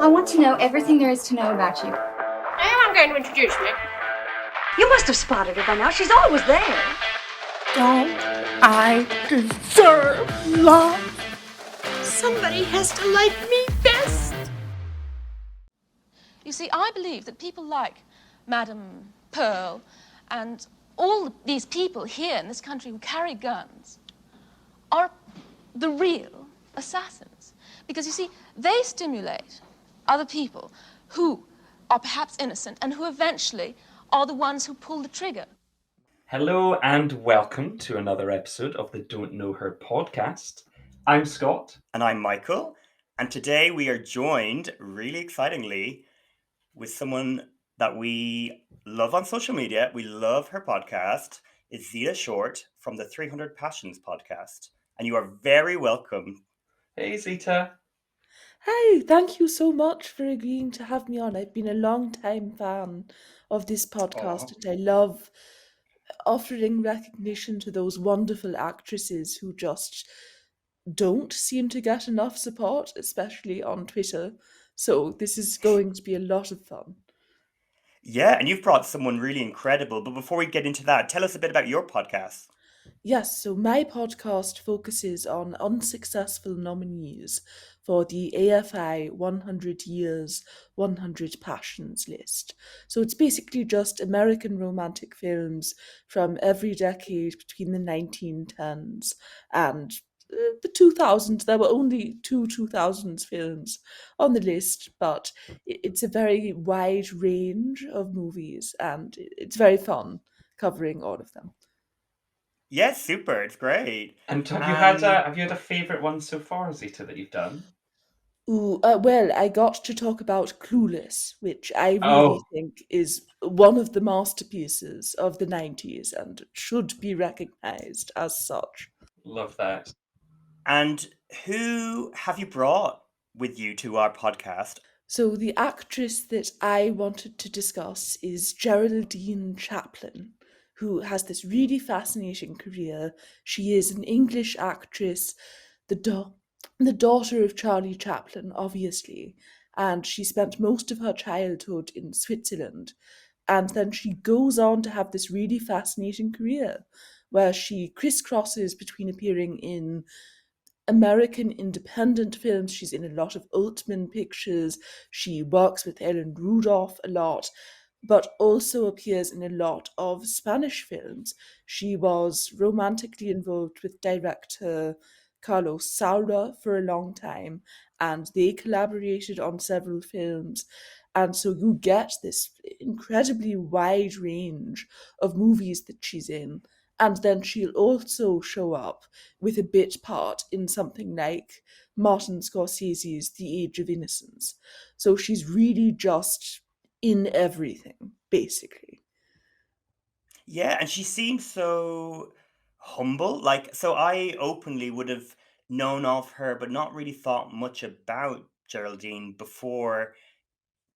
I want to know everything there is to know about you. I'm going to introduce me. You must have spotted her by now. She's always there. Don't I deserve love? Somebody has to like me best. You see, I believe that people like Madame Pearl and all these people here in this country who carry guns are the real assassins. Because, you see, they stimulate other people who are perhaps innocent and who eventually are the ones who pull the trigger. Hello and welcome to another episode of the Don't Know Her podcast. I'm Scott. And I'm Michael. And today we are joined, really excitingly, with someone that we love on social media. We love her podcast. It's Zita Short from the 300 Passions podcast. And you are very welcome. Hey, Zita. Hey, thank you so much for agreeing to have me on. I've been a long-time fan of this podcast, and I love offering recognition to those wonderful actresses who just don't seem to get enough support, especially on Twitter. So this is going to be a lot of fun. Yeah, and you've brought someone really incredible. But before we get into that, tell us a bit about your podcast. Yes, so my podcast focuses on unsuccessful nominees for the AFI 100 Years, 100 Passions list. So it's basically just American romantic films from every decade between the 1910s and the 2000s. There were only two 2000s films on the list, but it's a very wide range of movies and it's very fun covering all of them. Yeah, super. It's great. And have you had a favourite one so far, Zita, that you've done? Well, I got to talk about Clueless, which I really think is one of the masterpieces of the 90s and should be recognized as such. Love that. And who have you brought with you to our podcast? So the actress that I wanted to discuss is Geraldine Chaplin, who has this really fascinating career. She is an English actress, the daughter of Charlie Chaplin, obviously, and she spent most of her childhood in Switzerland. And then she goes on to have this really fascinating career where she crisscrosses between appearing in American independent films. She's in a lot of Altman pictures. She works with Ellen Rudolph a lot, but also appears in a lot of Spanish films. She was romantically involved with director Carlos Saura for a long time, and they collaborated on several films. And so you get this incredibly wide range of movies that she's in. And then she'll also show up with a bit part in something like Martin Scorsese's The Age of Innocence. So she's really just in everything, basically. Yeah, and she seems so humble. So I openly would have known of her, but not really thought much about Geraldine before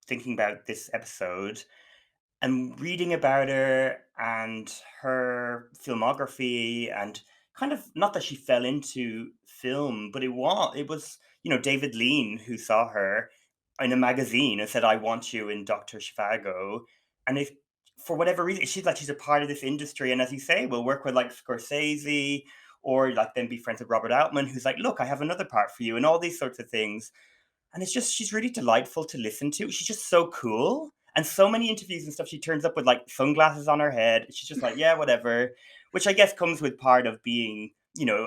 thinking about this episode. And reading about her and her filmography, and kind of not that she fell into film, but it was David Lean who saw her in a magazine and said, "I want you in Dr. Zhivago." And if for whatever reason she's a part of this industry, and as you say, will work with like Scorsese, or like then be friends with Robert Altman, who's like, "Look, I have another part for you," and all these sorts of things. And it's just, she's really delightful to listen to. She's just so cool. And so many interviews and stuff, she turns up with like sunglasses on her head. She's just like, yeah, whatever. Which I guess comes with part of being,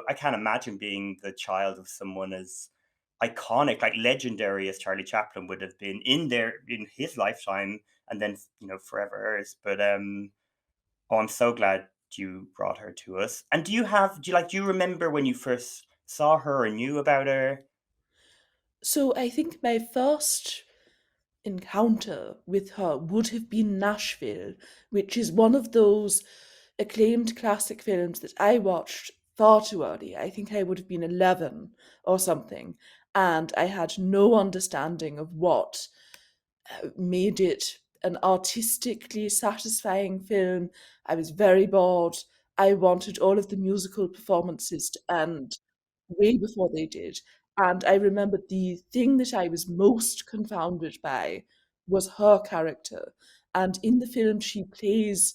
I can't imagine being the child of someone as iconic, like legendary as Charlie Chaplin would have been in his lifetime, and then, forever hers. But I'm so glad you brought her to us. And do you remember when you first saw her or knew about her? So I think my first encounter with her would have been Nashville, which is one of those acclaimed classic films that I watched far too early. I think I would have been 11 or something, and I had no understanding of what made it an artistically satisfying film. I was very bored. I wanted all of the musical performances to end way before they did. And I remember the thing that I was most confounded by was her character. And in the film, she plays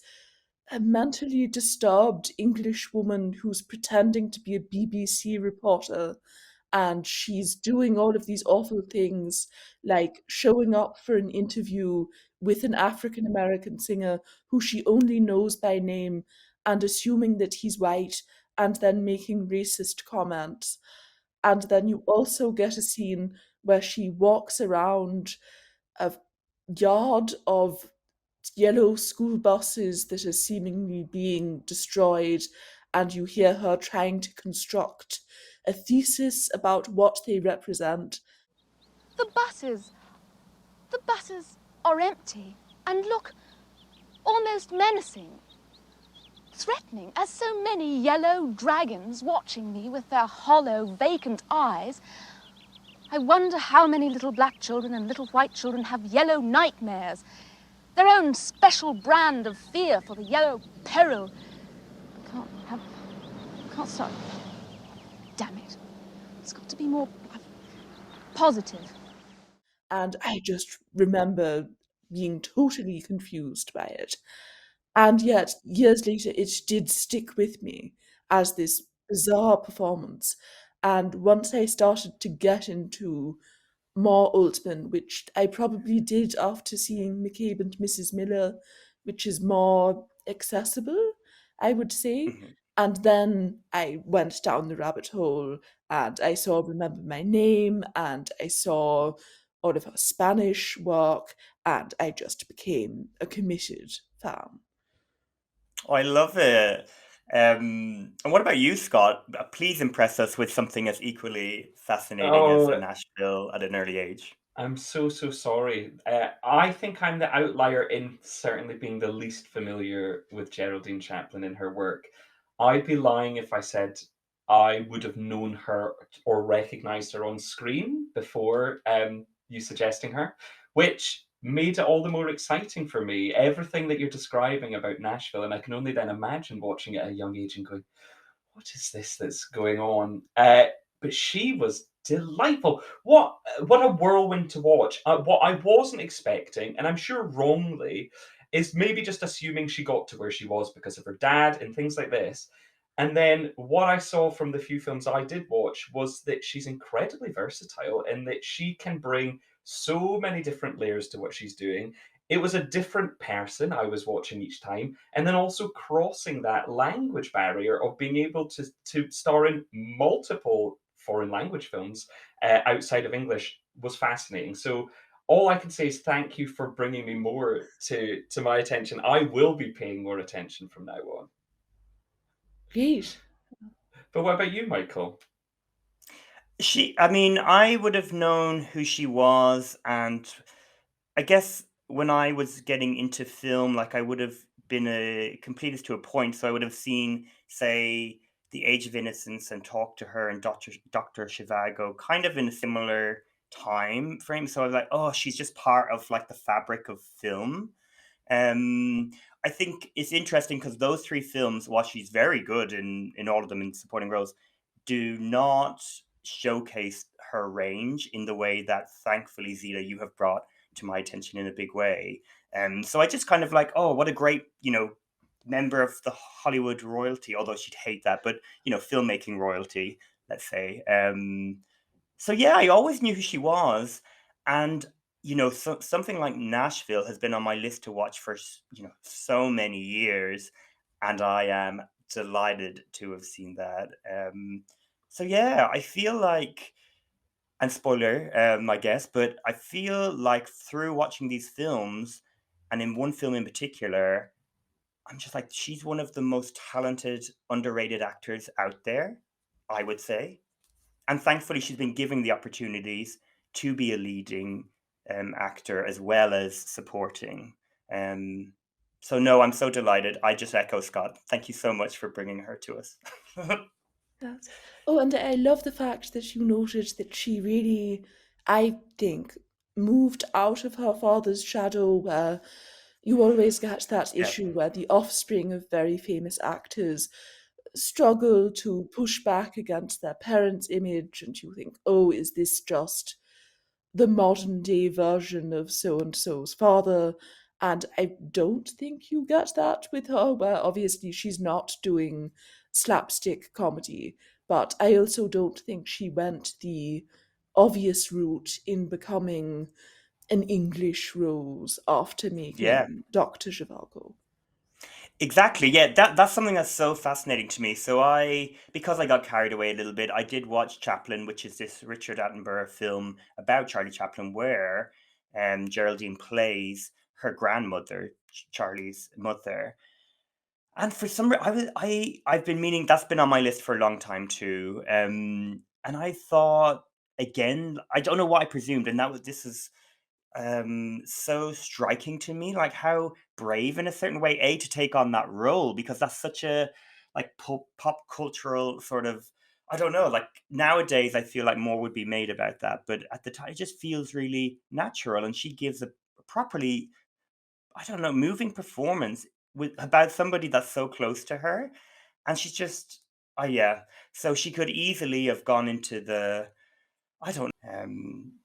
a mentally disturbed English woman who's pretending to be a BBC reporter. And she's doing all of these awful things, like showing up for an interview with an African American singer who she only knows by name and assuming that he's white and then making racist comments. And then you also get a scene where she walks around a yard of yellow school buses that are seemingly being destroyed, and you hear her trying to construct a thesis about what they represent. The buses are empty and look almost menacing, threatening, as so many yellow dragons watching me with their hollow, vacant eyes. I wonder how many little black children and little white children have yellow nightmares, their own special brand of fear for the yellow peril. Can't start. Damn it. It's got to be more positive. And I just remember being totally confused by it. And yet, years later, it did stick with me as this bizarre performance. And once I started to get into more Altman, which I probably did after seeing McCabe and Mrs. Miller, which is more accessible, I would say. Mhm. And then I went down the rabbit hole and I saw Remember My Name and I saw all of her Spanish work and I just became a committed fan. Oh, I love it. And what about you, Scott? Please impress us with something as equally fascinating as Oh, Nashville at an early age. I'm so, so sorry. I think I'm the outlier in certainly being the least familiar with Geraldine Chaplin in her work. I'd be lying if I said I would have known her or recognized her on screen before you suggesting her, which made it all the more exciting for me. Everything that you're describing about Nashville, and I can only then imagine watching it at a young age and going, what is this that's going on? But she was delightful. What a whirlwind to watch. What I wasn't expecting, and I'm sure wrongly, is maybe just assuming she got to where she was because of her dad and things like this. And then what I saw from the few films I did watch was that she's incredibly versatile and that she can bring so many different layers to what she's doing. It was a different person I was watching each time, and then also crossing that language barrier of being able to star in multiple foreign language films outside of English was fascinating. So all I can say is thank you for bringing me more to my attention. I will be paying more attention from now on. Great. But what about you, Michael? I mean, I would have known who she was, and I guess when I was getting into film, like I would have been a completist to a point. So I would have seen, say, The Age of Innocence and talked to her and Doctor Shivago kind of in a similar time frame. So I was like, oh, she's just part of like the fabric of film. Um, I think it's interesting because those three films, while she's very good in all of them in supporting roles, do not showcase her range in the way that thankfully Zita you have brought to my attention in a big way. So I just kind of like, oh, what a great, member of the Hollywood royalty, although she'd hate that, but filmmaking royalty, let's say. So yeah, I always knew who she was, and something like Nashville has been on my list to watch for so many years, and I am delighted to have seen that. So yeah, I feel like, and spoiler, I guess, but I feel like through watching these films, and in one film in particular, I'm just like, she's one of the most talented, underrated actors out there, I would say. And thankfully, she's been given the opportunities to be a leading actor as well as supporting. Um, so, no, I'm so delighted. I just echo Scott. Thank you so much for bringing her to us. Yes. Oh, and I love the fact that you noted that she really, I think, moved out of her father's shadow, where you always get that Yeah. issue where the offspring of very famous actors struggle to push back against their parents' image, and you think, oh, is this just the modern day version of so and so's father? And I don't think you get that with her, where obviously she's not doing slapstick comedy, but I also don't think she went the obvious route in becoming an English Rose after Yeah. making Dr. Zhivago. Exactly. Yeah, that's something that's so fascinating to me. So because I got carried away a little bit, I did watch Chaplin, which is this Richard Attenborough film about Charlie Chaplin, where Geraldine plays her grandmother, Charlie's mother. And for some reason, I've been meaning that's been on my list for a long time too. And I thought again, I don't know what I presumed, and this is so striking to me, like how brave in a certain way to take on that role, because that's such a like pop cultural sort of, I don't know, like nowadays I feel like more would be made about that, but at the time it just feels really natural, and she gives a properly, I don't know, moving performance with about somebody that's so close to her. And she's just, oh yeah, so she could easily have gone into the, I don't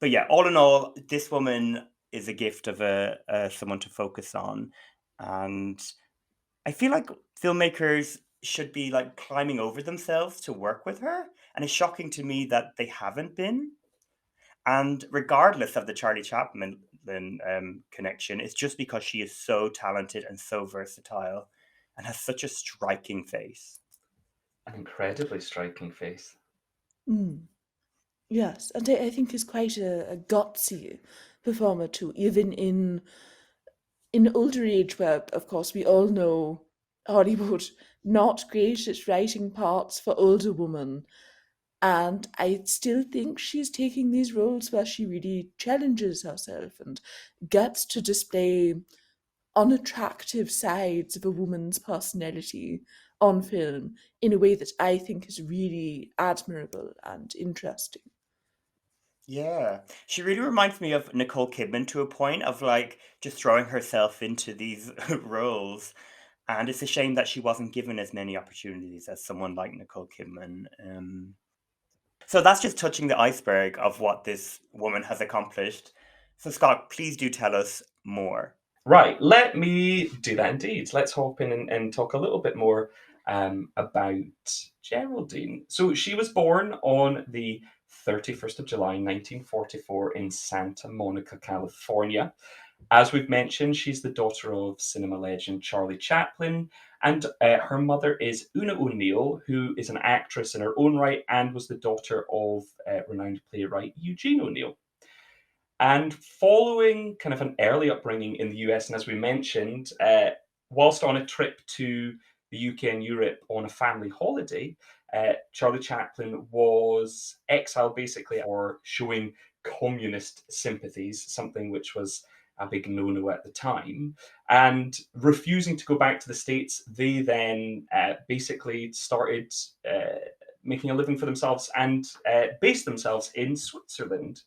but yeah, all in all, this woman is a gift of a someone to focus on, and I feel like filmmakers should be like climbing over themselves to work with her, and it's shocking to me that they haven't been. And regardless of the Charlie Chaplin connection, it's just because she is so talented and so versatile, and has such a striking face. An incredibly striking face. Mm. Yes, and I think is quite a gutsy performer too, even in older age, where of course we all know Hollywood not great at writing parts for older women. And I still think she's taking these roles where she really challenges herself and gets to display unattractive sides of a woman's personality on film in a way that I think is really admirable and interesting. Yeah, she really reminds me of Nicole Kidman to a point of like just throwing herself into these roles. And it's a shame that she wasn't given as many opportunities as someone like Nicole Kidman. So that's just touching the iceberg of what this woman has accomplished. So, Scott, please do tell us more. Right, let me do that indeed. Let's hop in and talk a little bit more about Geraldine. So she was born on the 31st of July, 1944 in Santa Monica, California. As we've mentioned, she's the daughter of cinema legend Charlie Chaplin, and her mother is Una O'Neill, who is an actress in her own right and was the daughter of renowned playwright Eugene O'Neill. And following kind of an early upbringing in the US, and as we mentioned, whilst on a trip to the UK and Europe on a family holiday, Charlie Chaplin was exiled basically for showing communist sympathies, something which was a big no-no at the time, and refusing to go back to the States. They then basically started making a living for themselves and based themselves in Switzerland.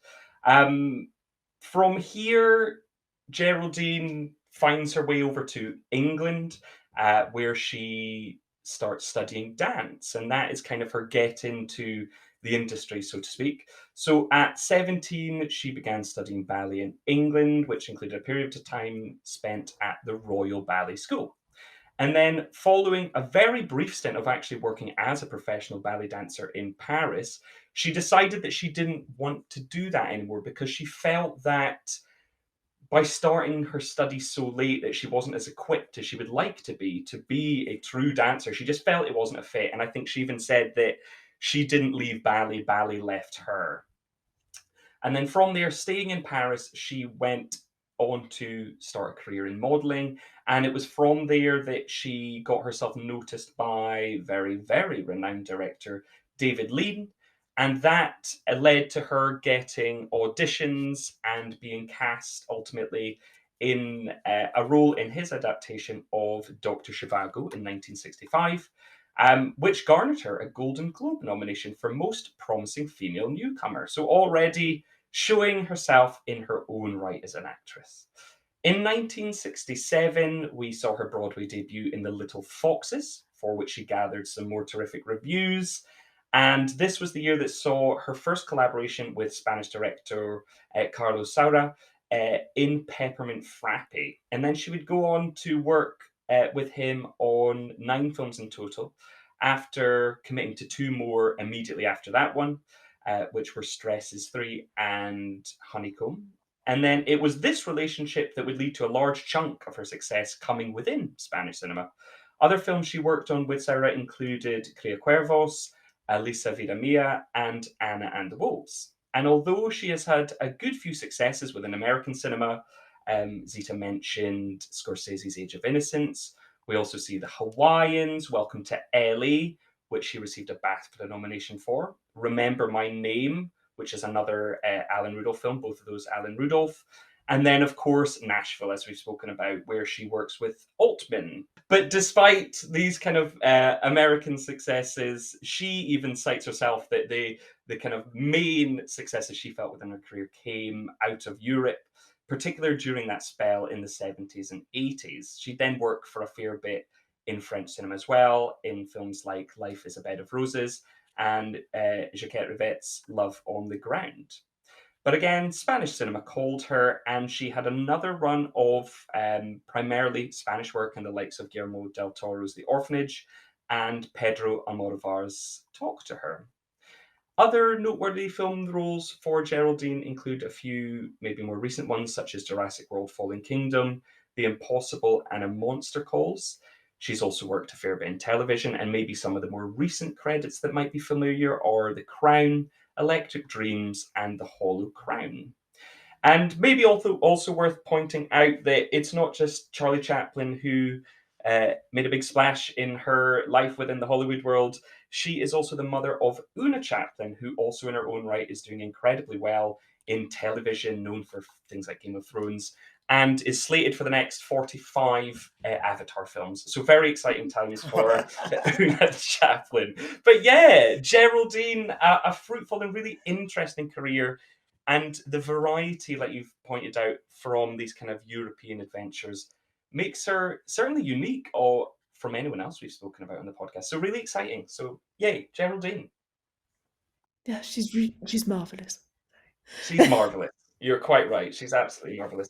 Um, from here, Geraldine finds her way over to England, where she starts studying dance, and that is kind of her get into the industry, so to speak. So at 17, she began studying ballet in England, which included a period of time spent at the Royal Ballet School. And then, following a very brief stint of actually working as a professional ballet dancer in Paris, she decided that she didn't want to do that anymore because she felt that by starting her studies so late that she wasn't as equipped as she would like to be a true dancer. She just felt it wasn't a fit. And I think she even said that she didn't leave ballet, ballet left her. And then from there, staying in Paris, she went on to start a career in modeling. And it was from there that she got herself noticed by very, very renowned director David Lean. And that led to her getting auditions and being cast ultimately in a role in his adaptation of Dr. Zhivago in 1965, which garnered her a Golden Globe nomination for Most Promising Female Newcomer. So already showing herself in her own right as an actress. In 1967, we saw her Broadway debut in The Little Foxes, for which she gathered some more terrific reviews. And this was the year that saw her first collaboration with Spanish director Carlos Saura in Peppermint Frappe. And then she would go on to work with him on 9 films in total, after committing to 2 more immediately after that one, which were Stresses 3 and Honeycomb. And then it was this relationship that would lead to a large chunk of her success coming within Spanish cinema. Other films she worked on with Saura included Criá Cuervos, Lisa Vida Mia, and Anna and the Wolves. And although she has had a good few successes within American cinema, Zita mentioned Scorsese's Age of Innocence. We also see The Hawaiians, Welcome to LA, which she received a BAFTA nomination for. Remember My Name, which is another Alan Rudolph film, both of those Alan Rudolph. And then, of course, Nashville, as we've spoken about, where she works with Altman. But despite these kind of American successes, she even cites herself that the kind of main successes she felt within her career came out of Europe, particularly during that spell in the 70s and 80s. She then worked for a fair bit in French cinema as well, in films like Life is a Bed of Roses and Jacques Rivette's Love on the Ground. But again, Spanish cinema called her, and she had another run of primarily Spanish work in the likes of Guillermo del Toro's The Orphanage and Pedro Almodóvar's Talk to Her. Other noteworthy film roles for Geraldine include a few maybe more recent ones, such as Jurassic World Fallen Kingdom, The Impossible, and A Monster Calls. She's also worked a fair bit in television, and maybe some of the more recent credits that might be familiar are The Crown, Electric Dreams, and The Hollow Crown. And maybe also worth pointing out that it's not just Charlie Chaplin who made a big splash in her life within the Hollywood world. She is also the mother of Una Chaplin, who also in her own right is doing incredibly well in television, known for things like Game of Thrones, and is slated for the next 45 Avatar films. So very exciting times for Una Chaplin. But yeah, Geraldine, a fruitful and really interesting career. And the variety, like you've pointed out, from these kind of European adventures makes her certainly unique or from anyone else we've spoken about on the podcast. So really exciting. So yay, Geraldine. Yeah, she's marvelous. She's marvelous. You're quite right. She's absolutely marvelous.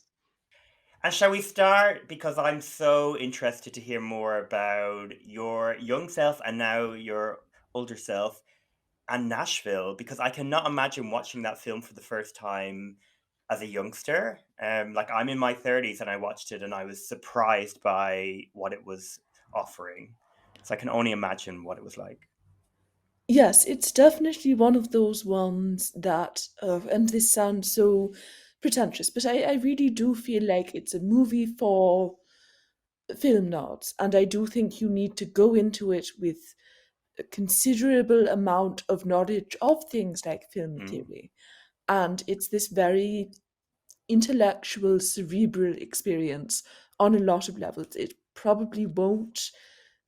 And shall we start? Because I'm so interested to hear more about your young self and now your older self and Nashville, because I cannot imagine watching that film for the first time as a youngster. Like I'm in my 30s and I watched it and I was surprised by what it was offering. So I can only imagine what it was like. Yes, it's definitely one of those ones that, and this sounds so pretentious, but I really do feel like it's a movie for film nerds, and I do think you need to go into it with a considerable amount of knowledge of things like film theory. And it's this very intellectual, cerebral experience on a lot of levels. It probably won't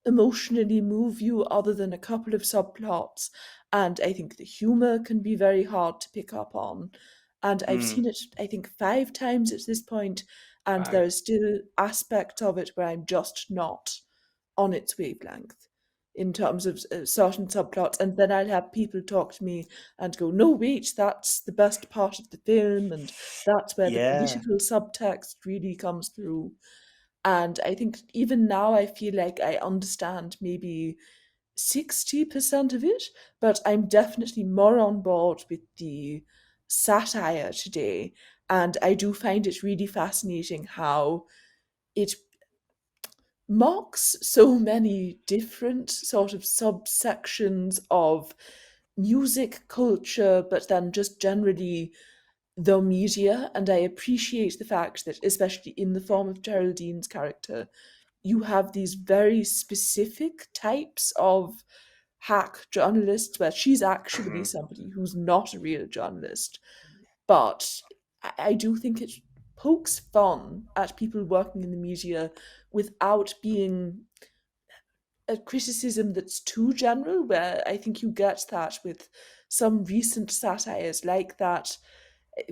emotionally move you other than a couple of subplots, and I think the humor can be very hard to pick up on. And I've seen it, I think, 5 times at this point, and Wow. there are still aspects of it where I'm just not on its wavelength in terms of certain subplots, and then I'll have people talk to me and go, no, wait, that's the best part of the film, and that's where the Yeah. political subtext really comes through. And I think even now I feel like I understand maybe 60% of it, but I'm definitely more on board with the satire today. And I do find it really fascinating how it mocks so many different sort of subsections of music culture, but then just generally the media. And I appreciate the fact that, especially in the form of Geraldine's character, you have these very specific types of hack journalists where she's actually somebody who's not a real journalist. But I do think it pokes fun at people working in the media without being a criticism that's too general, where I think you get that with some recent satires like that.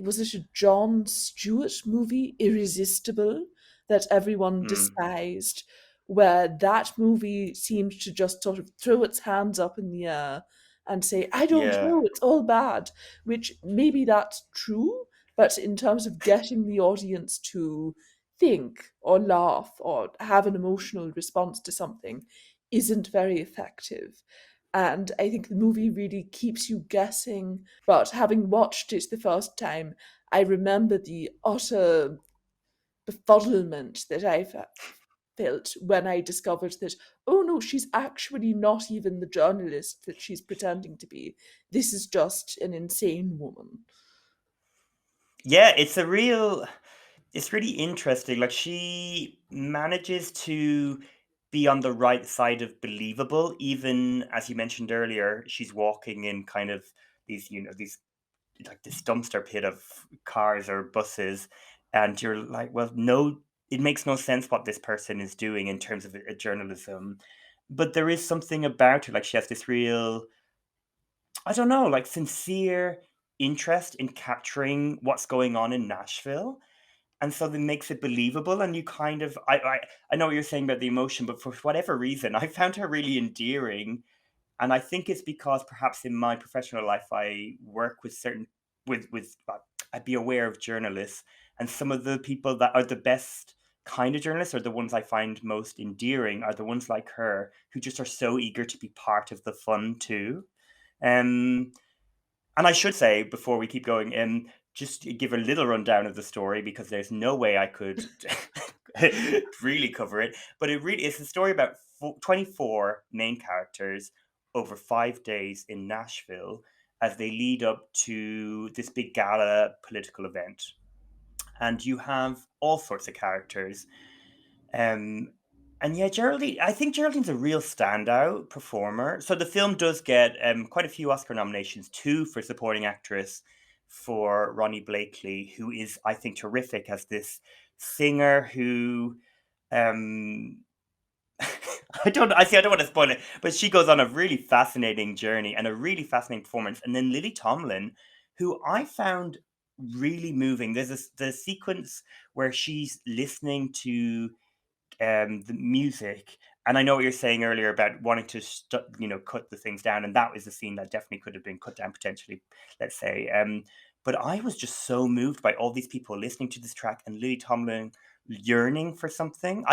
Was it a Jon Stewart movie, Irresistible, that everyone despised, where that movie seemed to just sort of throw its hands up in the air and say, I don't Yeah. know, it's all bad, which maybe that's true, but in terms of getting the audience to think or laugh or have an emotional response to something isn't very effective. And I think the movie really keeps you guessing. But having watched it the first time, I remember the utter befuddlement that felt when I discovered that, oh no, she's actually not even the journalist that she's pretending to be. This is just an insane woman. Yeah, it's really interesting. Like she manages to be on the right side of believable, even as you mentioned earlier, she's walking in kind of these like this dumpster pit of cars or buses, and you're like, well, no, it makes no sense what this person is doing in terms of journalism. But there is something about her, like she has this real, I don't know, like sincere interest in capturing what's going on in Nashville, and so that makes it believable. And you kind of, I know what you're saying about the emotion, but for whatever reason, I found her really endearing. And I think it's because perhaps in my professional life I work with certain with I'd be aware of journalists, and some of the people that are the best kind of journalists, or the ones I find most endearing, are the ones like her who just are so eager to be part of the fun too. Um, and I should say before we keep going, just to give a little rundown of the story, because there's no way I could really cover it. But it's a story about 24 main characters over 5 days in Nashville as they lead up to this big gala political event. And you have all sorts of characters. Um, and yeah, I think Geraldine's a real standout performer. So the film does get quite a few Oscar nominations, two for supporting actress for Ronnie Blakely, who is, I think, terrific as this singer who um I don't want to spoil it, but she goes on a really fascinating journey and a really fascinating performance. And then Lily Tomlin, who I found really moving. The sequence where she's listening to the music, and I know what you're saying earlier about wanting to cut the things down, and that was a scene that definitely could have been cut down potentially, let's say. But I was just so moved by all these people listening to this track and Lily Tomlin yearning for something.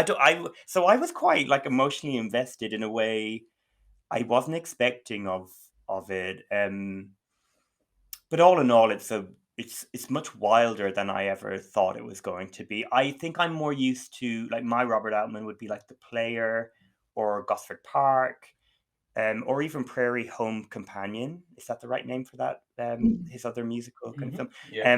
So I was quite like emotionally invested in a way I wasn't expecting of it. But all in all, it's much wilder than I ever thought it was going to be. I think I'm more used to, like, my Robert Altman would be like The Player or Gosford Park, or even Prairie Home Companion. Is that the right name for that? His other musical kind of film. Yeah.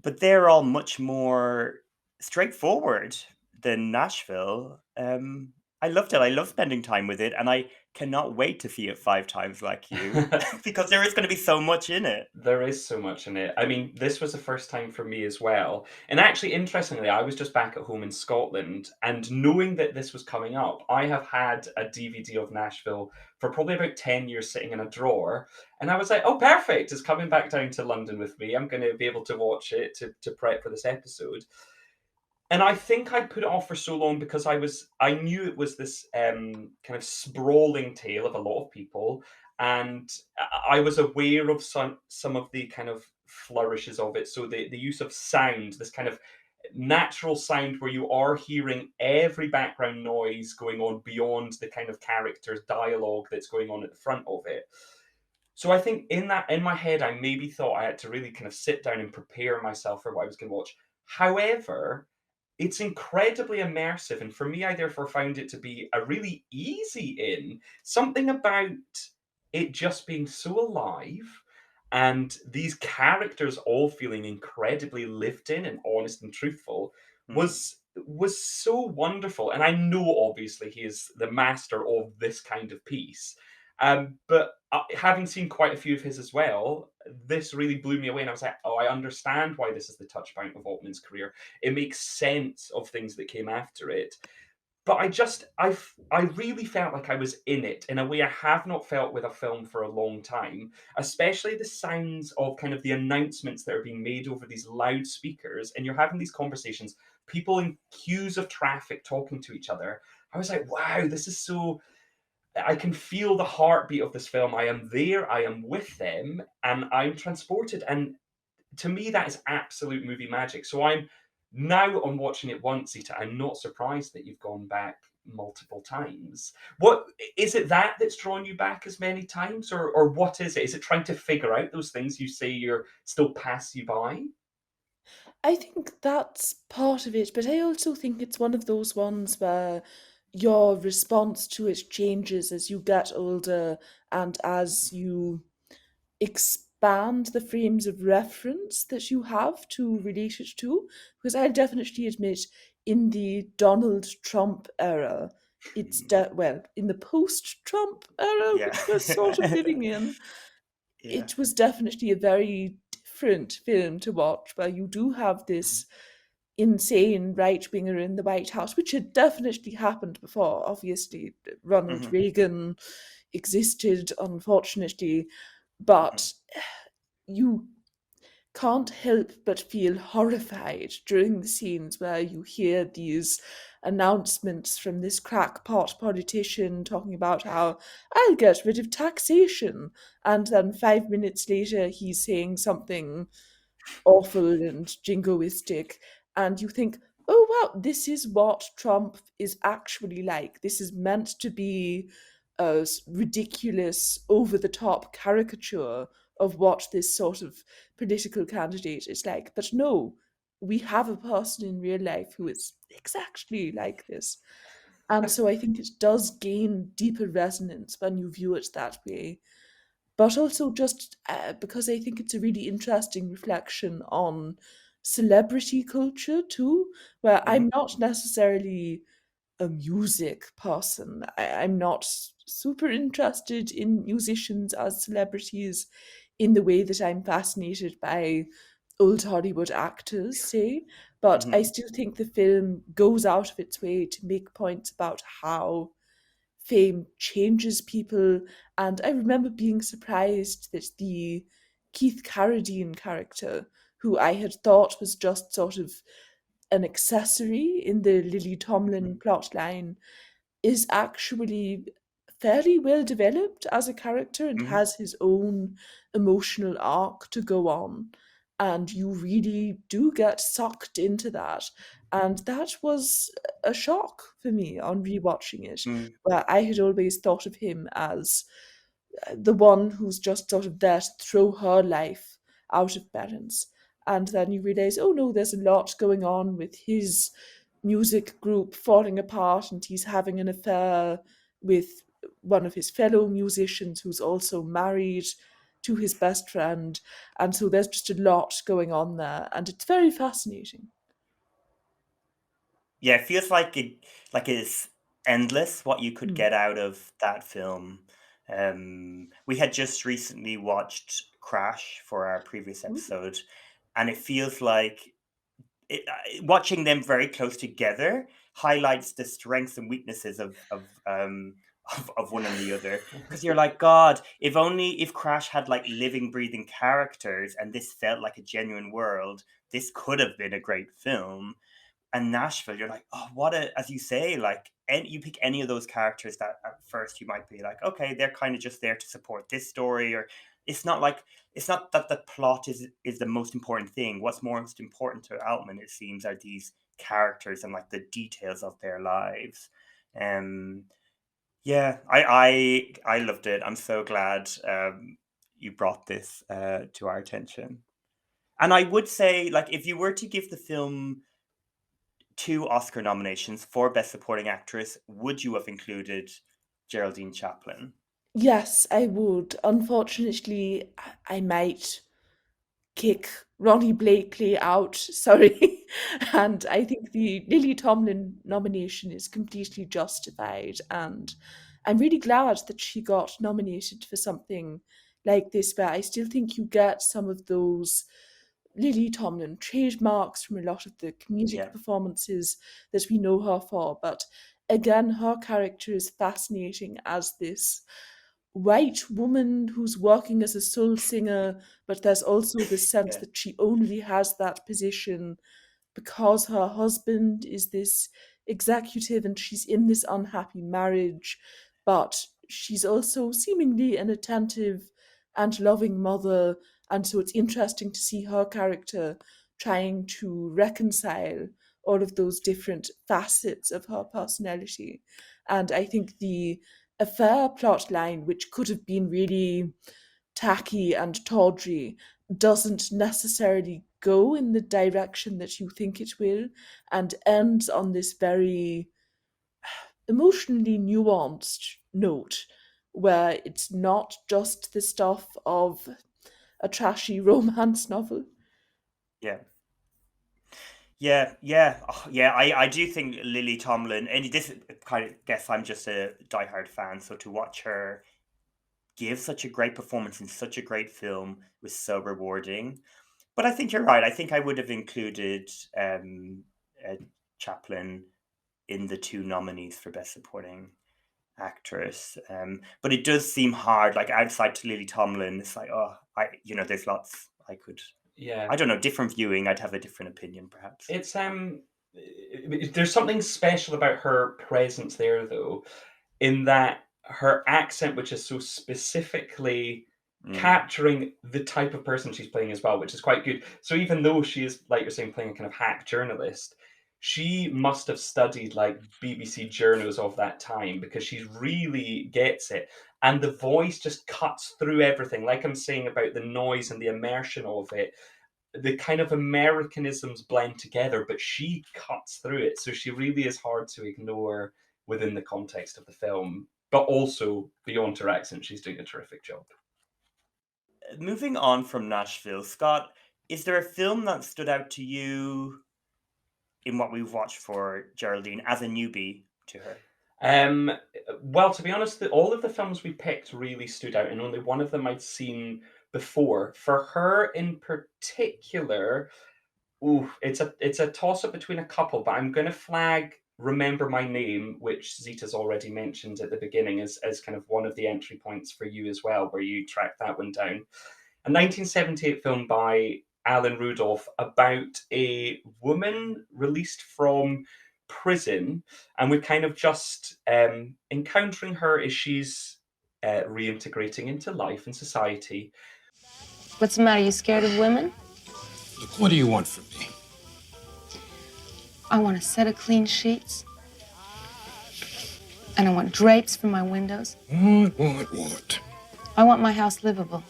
But they're all much more straightforward than Nashville. I loved it. I love spending time with it, and I cannot wait to see it 5 times like you, because there is going to be so much in it. There is so much in it. I mean, this was the first time for me as well. And actually, interestingly, I was just back at home in Scotland, and knowing that this was coming up, I have had a DVD of Nashville for probably about 10 years sitting in a drawer. And I was like, oh, perfect. It's coming back down to London with me. I'm going to be able to watch it to prep for this episode. And I think I put it off for so long because I knew it was this kind of sprawling tale of a lot of people, and I was aware of some of the kind of flourishes of it. So the use of sound, this kind of natural sound where you are hearing every background noise going on beyond the kind of characters' dialogue that's going on at the front of it. So I think in my head, I maybe thought I had to really kind of sit down and prepare myself for what I was going to watch. However, it's incredibly immersive, and for me, I therefore found it to be a really easy in. Something about it just being so alive, and these characters all feeling incredibly lived in and honest and truthful Mm. was so wonderful. And I know obviously he is the master of this kind of piece. But having seen quite a few of his as well, this really blew me away, and I was like, "Oh, I understand why this is the touch point of Altman's career. It makes sense of things that came after it." But I really felt like I was in it in a way I have not felt with a film for a long time, especially the sounds of kind of the announcements that are being made over these loudspeakers, and you're having these conversations, people in queues of traffic talking to each other, I was like, wow, this is so. I can feel the heartbeat of this film. I am there. I am with them, and I'm transported. And to me, that is absolute movie magic. So I'm now on watching it once, Zita. I'm not surprised that you've gone back multiple times. What is it that's drawn you back as many times, or what is it? Is it trying to figure out those things you say you're still pass you by? I think that's part of it, but I also think it's one of those ones where your response to it changes as you get older and as you expand the frames of reference that you have to relate it to. Because I'll definitely admit, in the Donald Trump era, well, in the post-Trump era, Yeah. which we're sort of living in, Yeah. it was definitely a very different film to watch, where you do have this insane right winger in the White House, which had definitely happened before. Obviously, Ronald Mhm, Reagan existed, unfortunately, mhm, but you can't help but feel horrified during the scenes where you hear these announcements from this crackpot politician talking about how I'll get rid of taxation, and then 5 minutes later he's saying something awful and jingoistic, and you think, oh wow, this is what Trump is actually like. This is meant to be a ridiculous, over the top caricature of what this sort of political candidate is like. But no, we have a person in real life who is exactly like this. And so I think it does gain deeper resonance when you view it that way, but also just because I think it's a really interesting reflection on celebrity culture too, where mhm, I'm not necessarily a music person. I'm not super interested in musicians as celebrities in the way that I'm fascinated by old Hollywood actors, say. But I mhm, still think the film goes out of its way to make points about how fame changes people. And I remember being surprised that the Keith Carradine character, who I had thought was just sort of an accessory in the Lily Tomlin plotline, is actually fairly well developed as a character and mhm, has his own emotional arc to go on. And you really do get sucked into that. And that was a shock for me on rewatching it, mhm. where I had always thought of him as the one who's just sort of there to throw her life out of balance. And then you realize, oh no, there's a lot going on with his music group falling apart, and he's having an affair with one of his fellow musicians who's also married to his best friend. And so there's just a lot going on there, and it's very fascinating. Yeah, it feels like it's endless what you could Mm. get out of that film. We had just recently watched Crash for our previous Ooh. episode, and it feels like watching them very close together highlights the strengths and weaknesses of one and the other. Because you're like, God, if Crash had like living, breathing characters and this felt like a genuine world, this could have been a great film. And Nashville, you're like, oh, what a, as you say, like, and you pick any of those characters that at first you might be like, okay, they're kind of just there to support this story, or it's not like it's not that the plot is the most important thing. What's most important to Altman, it seems, are these characters and like the details of their lives. Um, yeah, I loved it. I'm so glad you brought this to our attention. And I would say, like, if you were to give the film two Oscar nominations for Best Supporting Actress, would you have included Geraldine Chaplin? Yes, I would. Unfortunately, I might kick Ronnie Blakely out. Sorry. And I think the Lily Tomlin nomination is completely justified. And I'm really glad that she got nominated for something like this, where I still think you get some of those Lily Tomlin trademarks from a lot of the comedic Yeah. performances that we know her for. But again, her character is fascinating as this white woman who's working as a soul singer, but there's also the sense Yeah. that she only has that position because her husband is this executive and she's in this unhappy marriage, but she's also seemingly an attentive and loving mother. And so it's interesting to see her character trying to reconcile all of those different facets of her personality. And I think the affair plot line, which could have been really tacky and tawdry, doesn't necessarily go in the direction that you think it will, and ends on this very emotionally nuanced note where it's not just the stuff of a trashy romance novel. Yeah. Yeah. Oh, yeah, I do think Lily Tomlin, and this kind of guess I'm just a diehard fan, so to watch her give such a great performance in such a great film was so rewarding. But I think you're right. I think I would have included uh, Chaplin in the two nominees for Best Supporting Actress. But it does seem hard, like outside to Lily Tomlin, it's like, oh, there's lots I could. Yeah. I don't know, different viewing, I'd have a different opinion, perhaps. It's there's something special about her presence there, though, in that her accent, which is so specifically capturing the type of person she's playing as well, which is quite good. So even though she is, like you're saying, playing a kind of hack journalist, she must have studied like BBC journos of that time, because she really gets it. And the voice just cuts through everything. Like I'm saying about the noise and the immersion of it, the kind of Americanisms blend together, but she cuts through it. So she really is hard to ignore within the context of the film. But also, beyond her accent, she's doing a terrific job. Moving on from Nashville, Scott, is there a film that stood out to you in what we've watched for Geraldine as a newbie to her? Well, to be honest, all of the films we picked really stood out, and only one of them I'd seen before. For her in particular, it's a toss-up between a couple, but I'm going to flag Remember My Name, which Zita's already mentioned at the beginning, as kind of one of the entry points for you as well, where you tracked that one down. A 1978 film by Alan Rudolph about a woman released from prison, and we're kind of just encountering her as she's reintegrating into life and society. What's the matter? You scared of women? Look, what do you want from me? I want a set of clean sheets. And I want drapes for my windows. What? I want my house livable.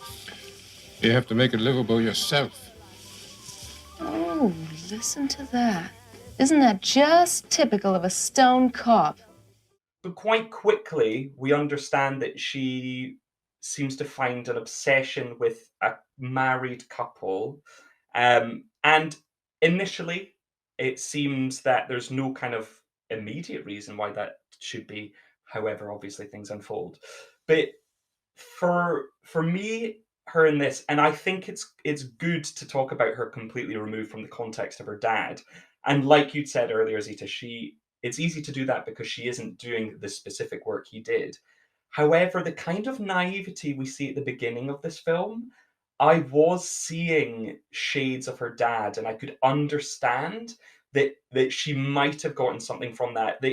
You have to make it livable yourself. Oh, listen to that. Isn't that just typical of a stone cop? But quite quickly, we understand that she seems to find an obsession with a married couple. And initially, it seems that there's no kind of immediate reason why that should be. However, obviously things unfold. But for me, her in this, and I think it's good to talk about her completely removed from the context of her dad. And like you'd said earlier, Zita, it's easy to do that because she isn't doing the specific work he did. However, the kind of naivety we see at the beginning of this film, I was seeing shades of her dad, and I could understand that she might have gotten something from that.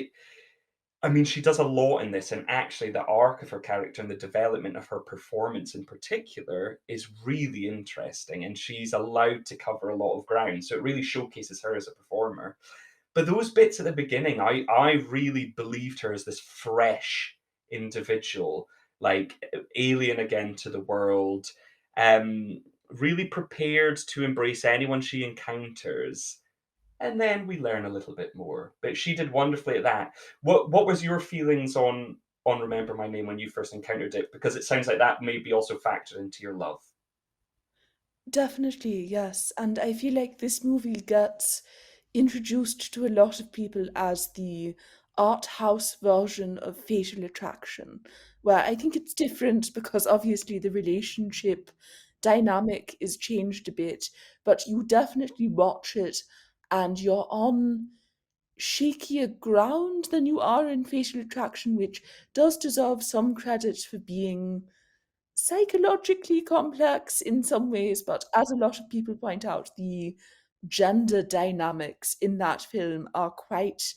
She does a lot in this, and actually the arc of her character and the development of her performance in particular is really interesting, and she's allowed to cover a lot of ground, so it really showcases her as a performer. But those bits at the beginning, I really believed her as this fresh individual, like alien again to the world, really prepared to embrace anyone she encounters. And then we learn a little bit more. But she did wonderfully at that. What was your feelings on Remember My Name when you first encountered it? Because it sounds like that may be also factored into your love. Definitely, yes. And I feel like this movie gets introduced to a lot of people as the art house version of Fatal Attraction, where I think it's different because obviously the relationship dynamic is changed a bit, but you definitely watch it and you're on shakier ground than you are in Fatal Attraction, which does deserve some credit for being psychologically complex in some ways, but as a lot of people point out, the gender dynamics in that film are quite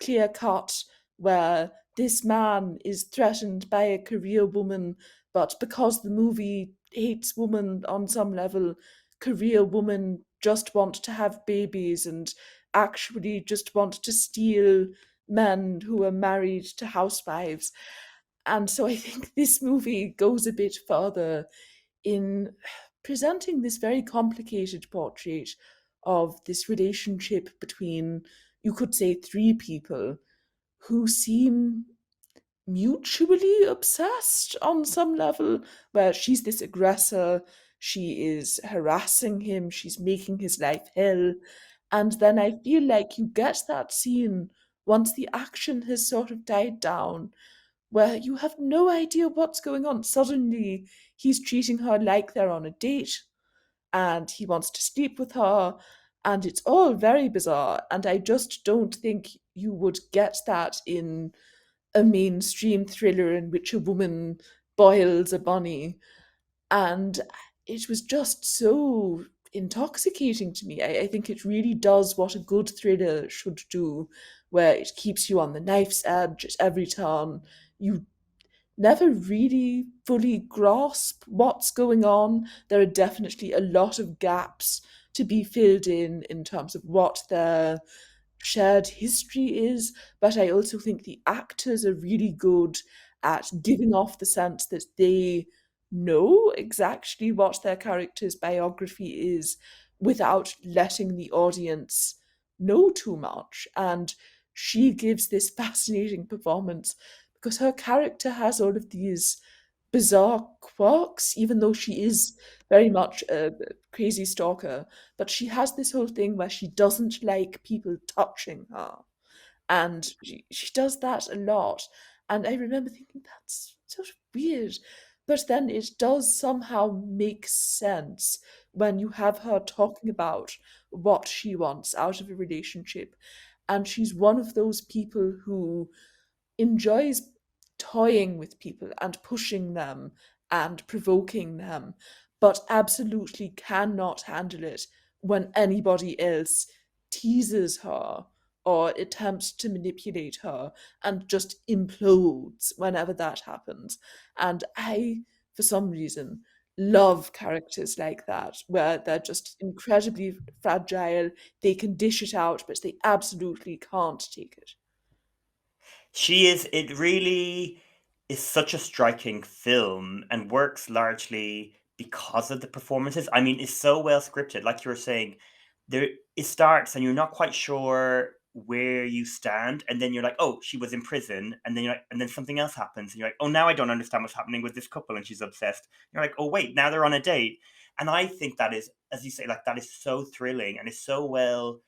clear cut, where this man is threatened by a career woman, but because the movie hates women on some level, career women just want to have babies and actually just want to steal men who are married to housewives. And so I think this movie goes a bit further in presenting this very complicated portrait of this relationship between, you could say, three people who seem mutually obsessed on some level, where she's this aggressor, she is harassing him, she's making his life hell. And then I feel like you get that scene once the action has sort of died down, where you have no idea what's going on. Suddenly, he's treating her like they're on a date and he wants to sleep with her, and it's all very bizarre. And I just don't think you would get that in a mainstream thriller in which a woman boils a bunny. And it was just so intoxicating to me. I think it really does what a good thriller should do, where it keeps you on the knife's edge at every turn. You never really fully grasp what's going on. There are definitely a lot of gaps to be filled in terms of what their shared history is, but I also think the actors are really good at giving off the sense that they know exactly what their character's biography is without letting the audience know too much. And she gives this fascinating performance because her character has all of these bizarre quirks, even though she is very much a crazy stalker. But she has this whole thing where she doesn't like people touching her. And she does that a lot. And I remember thinking, that's sort of weird. But then it does somehow make sense when you have her talking about what she wants out of a relationship. And she's one of those people who enjoys toying with people and pushing them and provoking them, but absolutely cannot handle it when anybody else teases her or attempts to manipulate her, and just implodes whenever that happens. And I, for some reason, love characters like that, where they're just incredibly fragile, they can dish it out, but they absolutely can't take it. It really is such a striking film and works largely because of the performances. I mean, it's so well scripted. Like you were saying, there it starts and you're not quite sure where you stand, and then you're like, oh, she was in prison, and then you're like, and then something else happens, and you're like, oh, now I don't understand what's happening with this couple, and she's obsessed. You're like, oh wait, now they're on a date. And I think that is, as you say, like that is so thrilling and is so well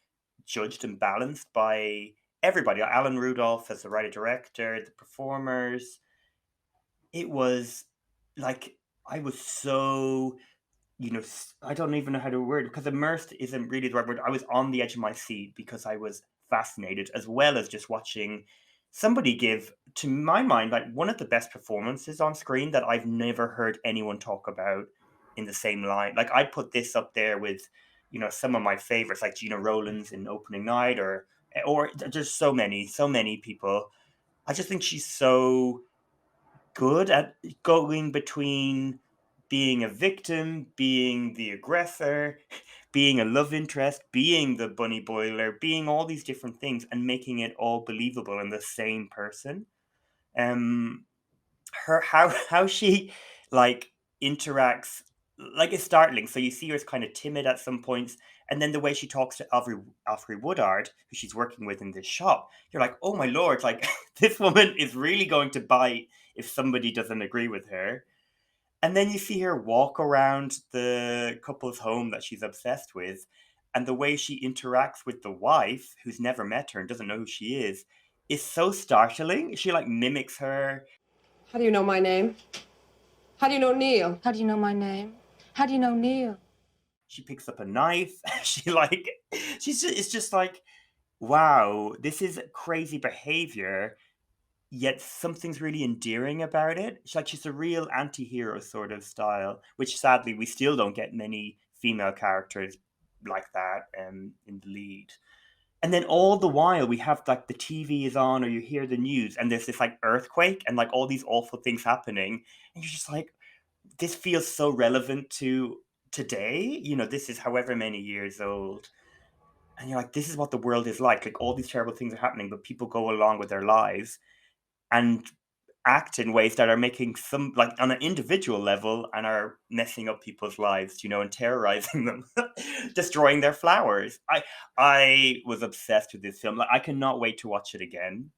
judged and balanced by everybody. Alan Rudolph as the writer director, the performers. It was like I was so, I don't even know how to word, because immersed isn't really the right word. I was on the edge of my seat because I was fascinated, as well as just watching somebody give, to my mind, like one of the best performances on screen that I've never heard anyone talk about in the same line. Like I'd put this up there with, some of my favorites, like Gina Rowlands in Opening Night, or there's so many people. I just think she's so good at going between being a victim, being the aggressor, being a love interest, being the bunny boiler, being all these different things and making it all believable in the same person. Um her how she like interacts, like, it's startling. So you see her as kind of timid at some points, and then the way she talks to Alfred Woodard, who she's working with in this shop, you're like, oh my lord, like this woman is really going to bite if somebody doesn't agree with her. And then you see her walk around the couple's home that she's obsessed with, and the way she interacts with the wife, who's never met her and doesn't know who she is so startling. She like mimics her. How do you know my name? How do you know Neil? How do you know my name? How do you know Neil? She picks up a knife. It's just like, wow, this is crazy behavior, yet something's really endearing about it. She's a real anti-hero sort of style, which sadly we still don't get many female characters like that in the lead. And then all the while we have like the TV is on or you hear the news and there's this like earthquake and like all these awful things happening. And you're just like, this feels so relevant to today. You know, this is however many years old. And you're like, this is what the world is like. Like all these terrible things are happening, but people go along with their lives and act in ways that are making some, like on an individual level, and are messing up people's lives, you know, and terrorizing them, destroying their flowers. I was obsessed with this film. Like I cannot wait to watch it again.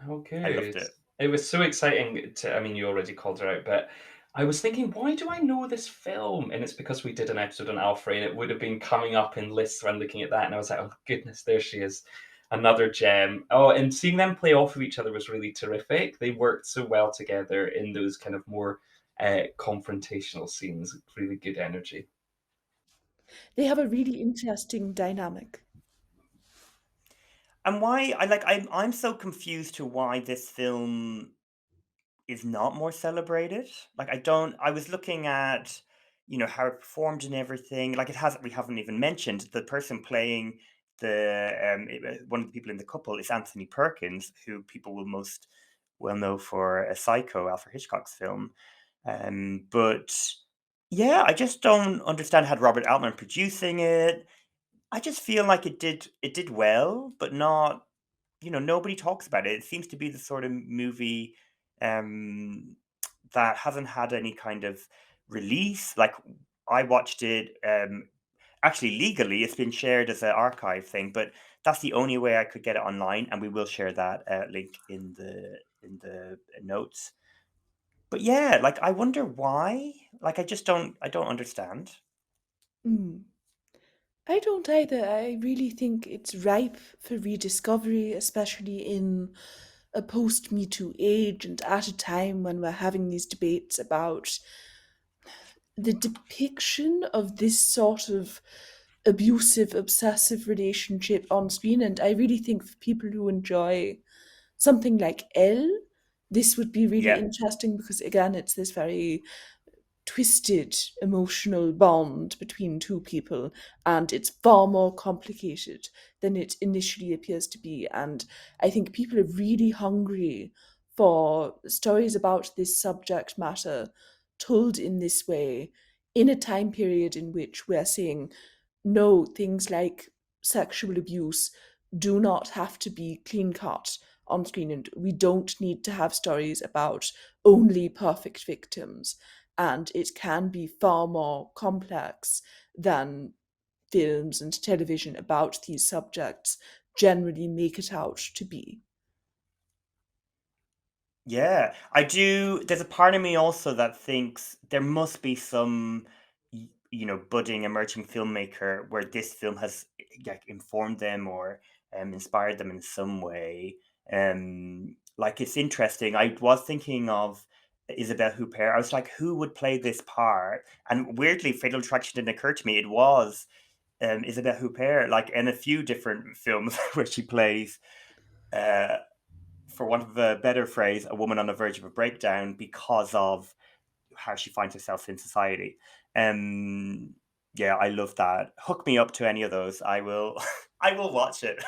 Oh, I loved good. it. It was so exciting to, I mean, you already called her out, but I was thinking, why do I know this film? And it's because we did an episode on Alfred, and it would have been coming up in lists when looking at that. And I was like, oh, goodness, there she is. Another gem. Oh, and seeing them play off of each other was really terrific. They worked so well together in those kind of more confrontational scenes. Really good energy. They have a really interesting dynamic. And why I'm so confused to why this film is not more celebrated. Like I was looking at, you know, how it performed and everything. Like it has we haven't even mentioned the person playing one of the people in the couple is Anthony Perkins, who people will most well know for a Psycho, Alfred Hitchcock's film. But yeah, I just don't understand. Had Robert Altman producing it, I just feel like it did well, but not, you know, nobody talks about it. It seems to be the sort of movie um, that hasn't had any kind of release. Like I watched it actually legally. It's been shared as an archive thing, but that's the only way I could get it online, and we will share that link in the notes. But yeah, like I wonder why. Like I don't understand. Mm. I don't either. I really think it's ripe for rediscovery, especially in a post Me Too age and at a time when we're having these debates about the depiction of this sort of abusive, obsessive relationship on screen. And I really think for people who enjoy something like Elle, this would be really Yeah. interesting because, again, it's this very twisted emotional bond between two people, and it's far more complicated than it initially appears to be. And I think people are really hungry for stories about this subject matter told in this way in a time period in which we're saying no, things like sexual abuse do not have to be clean cut on screen, and we don't need to have stories about only perfect victims, and it can be far more complex than films and television about these subjects generally make it out to be. Yeah, I do. There's a part of me also that thinks there must be some, you know, budding emerging filmmaker where this film has like informed them or inspired them in some way. Like it's interesting. I was thinking of Isabelle Huppert. I was like, who would play this part? And weirdly, Fatal Attraction didn't occur to me. It was Isabelle Huppert, like in a few different films where she plays. Uh, for want of a better phrase, a woman on the verge of a breakdown because of how she finds herself in society. Um, yeah, I love that. Hook me up to any of those. I will. I will watch it.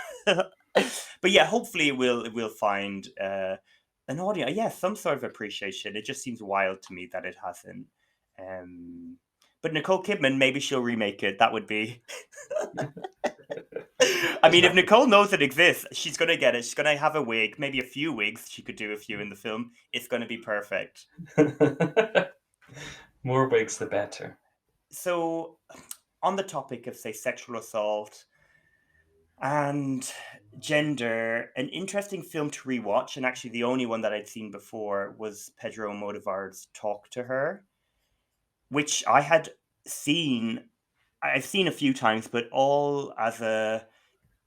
But yeah, hopefully it will find an audience. Yeah, some sort of appreciation. It just seems wild to me that it hasn't. Um, but Nicole Kidman, maybe she'll remake it. That would be. I mean, if Nicole knows it exists, she's gonna get it. She's gonna have a wig, maybe a few wigs. She could do a few in the film. It's gonna be perfect. More wigs, the better. So, on the topic of say sexual assault and gender, an interesting film to rewatch, and actually the only one that I'd seen before was Pedro Almodóvar's Talk to Her, which I had seen. I've seen a few times, but all as a,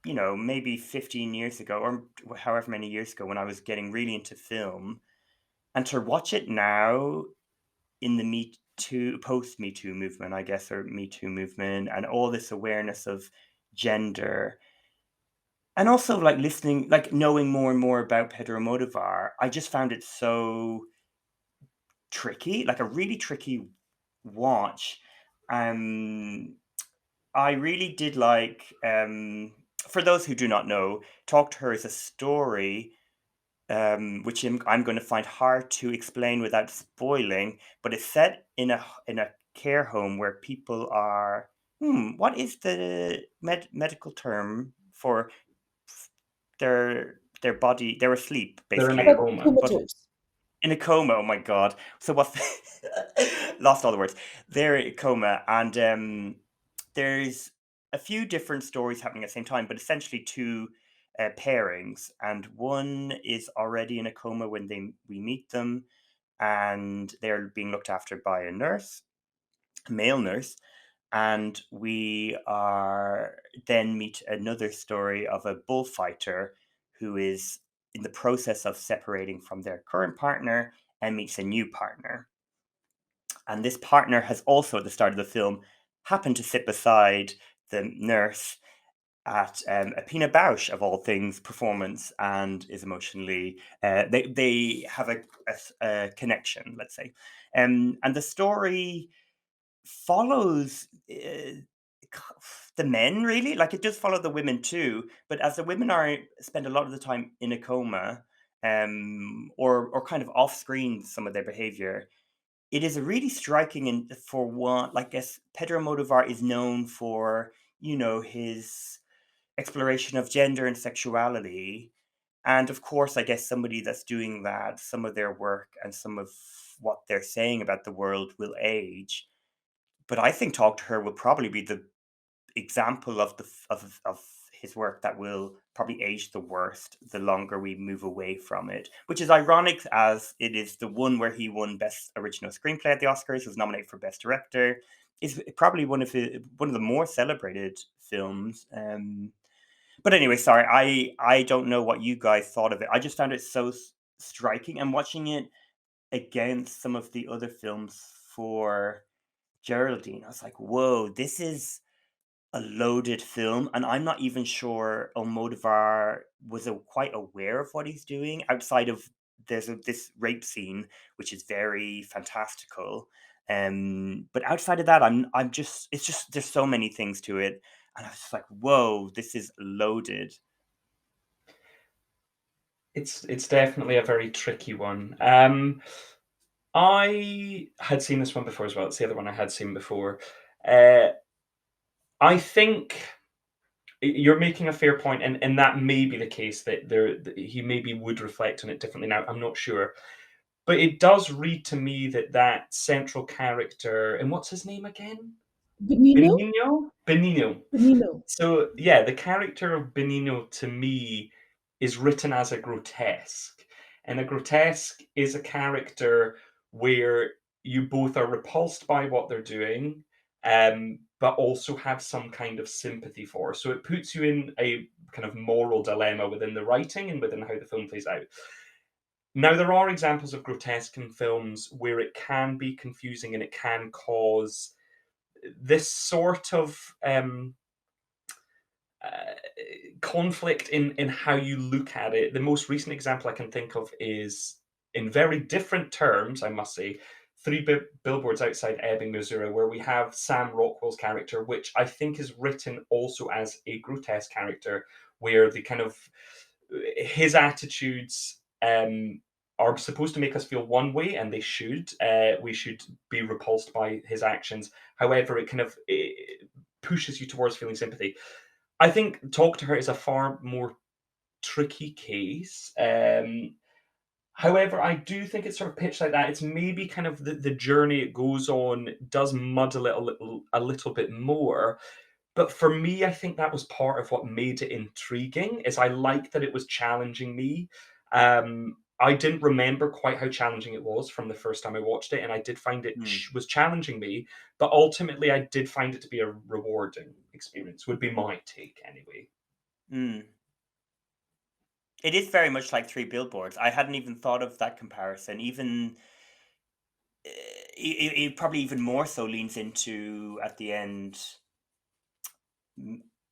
you know, maybe 15 years ago or however many years ago when I was getting really into film. And to watch it now in the Me Too, post Me Too movement, I guess, or Me Too movement, and all this awareness of gender, and also like listening, like knowing more and more about Pedro Almodóvar, I just found it so tricky, like a really tricky watch. Um, I really did like for those who do not know, Talk to Her is a story which I'm going to find hard to explain without spoiling, but it's set in a care home where people are. What is the medical term for their body? They're asleep, They're in a basically. coma. But in a coma, oh my god! So what's lost all the words? They're in a coma, and there's a few different stories happening at the same time, but essentially two pairings, and one is already in a coma when we meet them, and they're being looked after by a nurse, a male nurse, and we are then meet another story of a bullfighter who is in the process of separating from their current partner and meets a new partner. And this partner has also, at the start of the film, happened to sit beside the nurse at a Pina Bausch, of all things, performance, and is emotionally. They have a connection, let's say, and the story follows the men, really. Like, it does follow the women too, but as the women spend a lot of the time in a coma, or kind of off screen some of their behavior. It is a really striking, and for one, like, I guess Pedro Almodóvar is known for, his exploration of gender and sexuality. And of course, I guess somebody that's doing that, some of their work and some of what they're saying about the world will age. But I think Talk to Her will probably be the example of his work that will probably age the worst the longer we move away from it, which is ironic, as it is the one where he won Best Original Screenplay at the Oscars, was nominated for Best Director, is probably one of the more celebrated films. But anyway, sorry, I don't know what you guys thought of it. I just found it so striking, and watching it against some of the other films for Geraldine, I was like, whoa, this is a loaded film, and I'm not even sure Almodovar was quite aware of what he's doing, outside of this rape scene, which is very fantastical. But outside of that, I'm just it's just there's so many things to it, and I was just like, whoa, this is loaded. It's definitely a very tricky one. I had seen this one before as well. It's the other one I had seen before. I think you're making a fair point, and that may be the case, that he maybe would reflect on it differently now. I'm not sure, but it does read to me that central character, and what's his name again? Benino? Benino. So yeah, the character of Benino to me is written as a grotesque, and a grotesque is a character where you both are repulsed by what they're doing, but also have some kind of sympathy for. So it puts you in a kind of moral dilemma within the writing and within how the film plays out. Now, there are examples of grotesque in films where it can be confusing and it can cause this sort of conflict in how you look at it. The most recent example I can think of is, in very different terms, I must say, Three Billboards Outside Ebbing, Missouri, where we have Sam Rockwell's character, which I think is written also as a grotesque character, where the kind of his attitudes are supposed to make us feel one way, and they should. We should be repulsed by his actions. However, it pushes you towards feeling sympathy. I think Talk to Her is a far more tricky case. However, I do think it's sort of pitched like that. It's maybe kind of the journey it goes on does muddle it a little bit more. But for me, I think that was part of what made it intriguing, is I liked that it was challenging me. I didn't remember quite how challenging it was from the first time I watched it, and I did find it was challenging me, but ultimately I did find it to be a rewarding experience, would be my take anyway. It is very much like Three Billboards. I hadn't even thought of that comparison. Even it probably even more so leans into, at the end,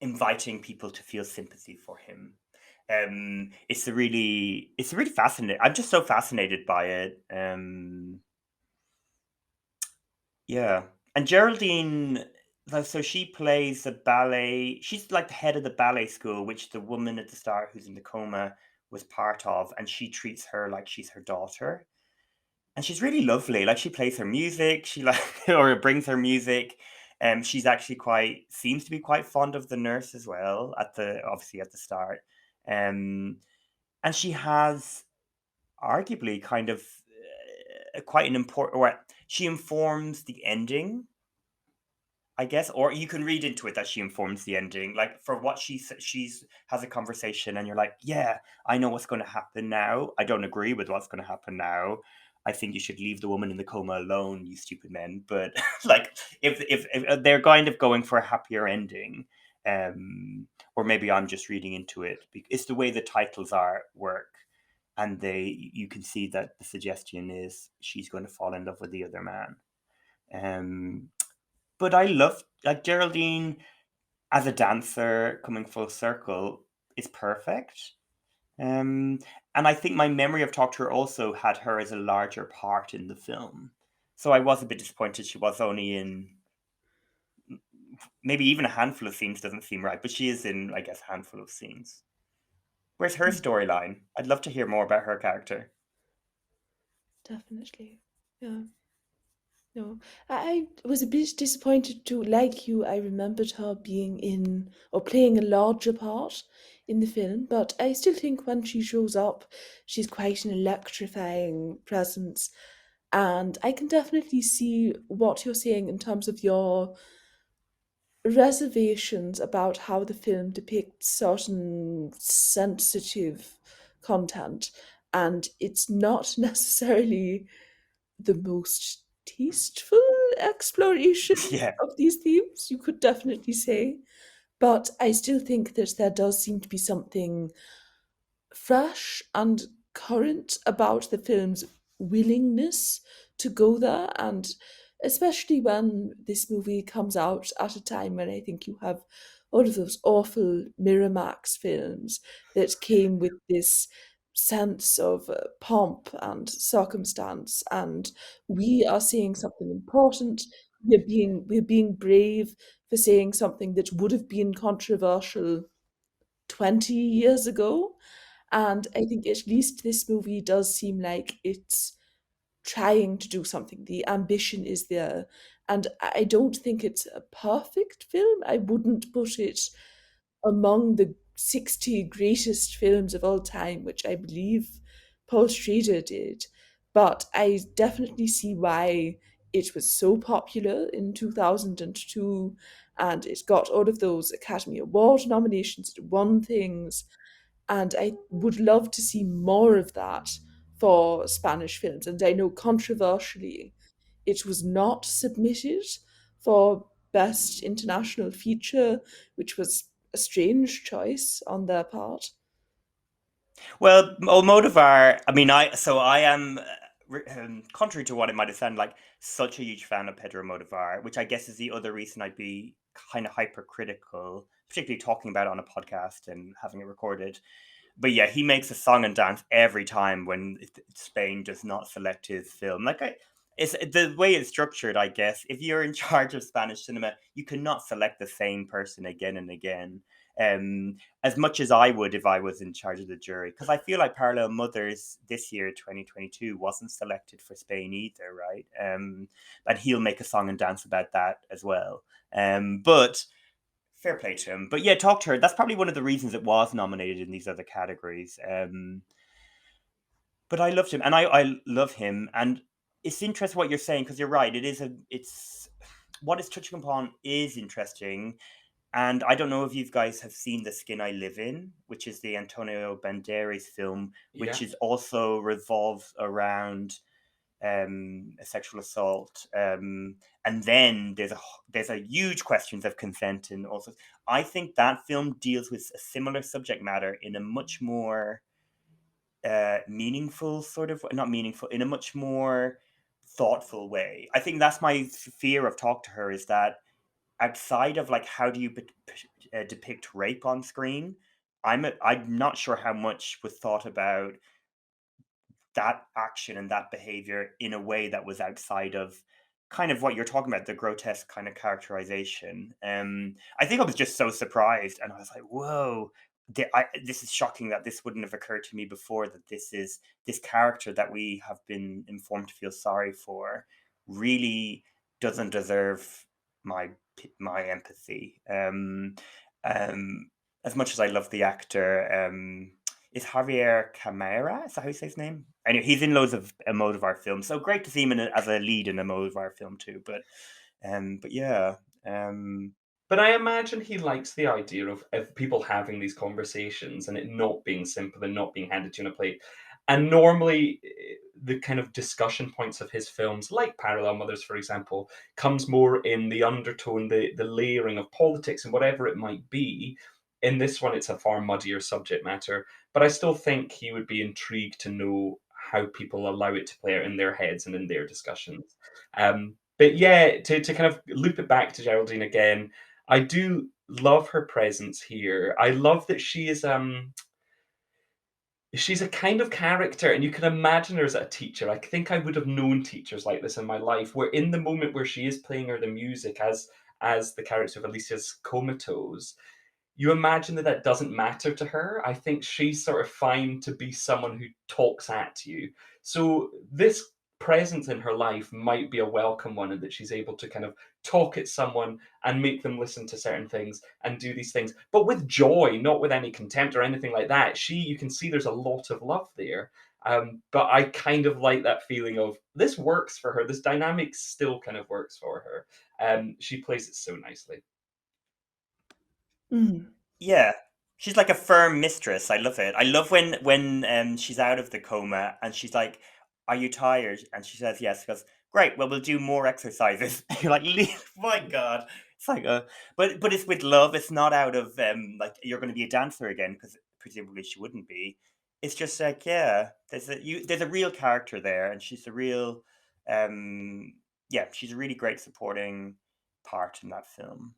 inviting people to feel sympathy for him. It's really fascinating. I'm just so fascinated by it. Yeah, and Geraldine, So she plays the ballet. She's like the head of the ballet school, which the woman at the start who's in the coma was part of, and she treats her like she's her daughter. And she's really lovely. Like she plays her music, she like or brings her music. She's actually quite seems to be quite fond of the nurse as well at the obviously at the start. Um, and she has arguably kind of quite an important. Or she informs the ending, I guess, or you can read into it that she informs the ending. Like for what she's has a conversation, and you're like, yeah, I know what's going to happen now. I don't agree with what's going to happen now. I think you should leave the woman in the coma alone, you stupid men. But like, if they're kind of going for a happier ending, or maybe I'm just reading into it. It's the way the titles are work, and you can see that the suggestion is she's going to fall in love with the other man. Um, but I love like Geraldine as a dancer coming full circle is perfect. Um, and I think my memory of Talk to Her also had her as a larger part in the film. So I was a bit disappointed she was only in maybe even a handful of scenes doesn't seem right, but she is in, I guess, a handful of scenes. Where's her storyline? I'd love to hear more about her character. Definitely. Yeah. No, I was a bit disappointed too. Like you, I remembered her being in or playing a larger part in the film, but I still think when she shows up, she's quite an electrifying presence. And I can definitely see what you're saying in terms of your reservations about how the film depicts certain sensitive content, and it's not necessarily the most tasteful exploration Yeah. of these themes, you could definitely say. But I still think that there does seem to be something fresh and current about the film's willingness to go there, and especially when this movie comes out at a time when I think you have all of those awful Miramax films that came with this sense of pomp and circumstance, and we are saying something important. We're being brave for saying something that would have been controversial 20 years ago. And I think at least this movie does seem like it's trying to do something. The ambition is there. And I don't think it's a perfect film. I wouldn't put it among the 60 greatest films of all time, which I believe Paul Schrader did. But I definitely see why it was so popular in 2002, and it got all of those Academy Award nominations, it won things, and I would love to see more of that for Spanish films. And I know controversially, it was not submitted for Best International Feature, which was a strange choice on their part. Well, Almodovar. I mean, I am, contrary to what it might have sounded like, such a huge fan of Pedro Almodovar, which I guess is the other reason I'd be kind of hypercritical, particularly talking about it on a podcast and having it recorded. But yeah, he makes a song and dance every time when Spain does not select his film. It's the way it's structured. I guess if you're in charge of Spanish cinema, you cannot select the same person again and again. As much as I would if I was in charge of the jury, because I feel like Parallel Mothers this year, 2022, wasn't selected for Spain either, right? And he'll make a song and dance about that as well. But fair play to him. But yeah, Talk to Her. That's probably one of the reasons it was nominated in these other categories. But I loved him, and I love him, and it's interesting what you're saying because you're right. It's what it's touching upon is interesting, and I don't know if you guys have seen The Skin I Live In, which is the Antonio Banderas film, which Yeah. is also revolves around a sexual assault, and then there's a huge questions of consent, and also I think that film deals with a similar subject matter in a much more meaningful sort of not meaningful in a much more thoughtful way. I think that's my fear of Talk to Her is that outside of like how do you depict rape on screen, I'm not sure how much was thought about that action and that behavior in a way that was outside of kind of what you're talking about, the grotesque kind of characterization. I think I was just so surprised, and I was like, "Whoa, this is shocking that this wouldn't have occurred to me before. That this character that we have been informed to feel sorry for really doesn't deserve my empathy." As much as I love the actor, is Javier Camara? Is that how you say his name? Anyway, he's in loads of Almodóvar films, so great to see him as a lead in a Almodóvar film too. But yeah, But I imagine he likes the idea of people having these conversations and it not being simple and not being handed to you on a plate. And normally, the kind of discussion points of his films, like Parallel Mothers, for example, comes more in the undertone, the layering of politics and whatever it might be. In this one, it's a far muddier subject matter. But I still think he would be intrigued to know how people allow it to play out in their heads and in their discussions. But yeah, to kind of loop it back to Geraldine again, I do love her presence here. I love that she's a kind of character, and you can imagine her as a teacher. I think I would have known teachers like this in my life, where in the moment where she is playing her the music as the character of Alicia's comatose, you imagine that that doesn't matter to her. I think she's sort of fine to be someone who talks at you. So this presence in her life might be a welcome one, and that she's able to kind of talk at someone and make them listen to certain things and do these things, but with joy, not with any contempt or anything like that. You can see there's a lot of love there. But I kind of like that feeling of this works for her. This dynamic still kind of works for her. She plays it so nicely. yeah, she's like a firm mistress. I love it. I love when she's out of the coma and she's like, "Are you tired?" And she says yes. She goes, "Great. Well, we'll do more exercises." You're like, My God." It's like but it's with love. It's not out of like you're going to be a dancer again, because presumably she wouldn't be. It's just like, yeah, there's a real character there, and she's a real yeah, she's a really great supporting part in that film.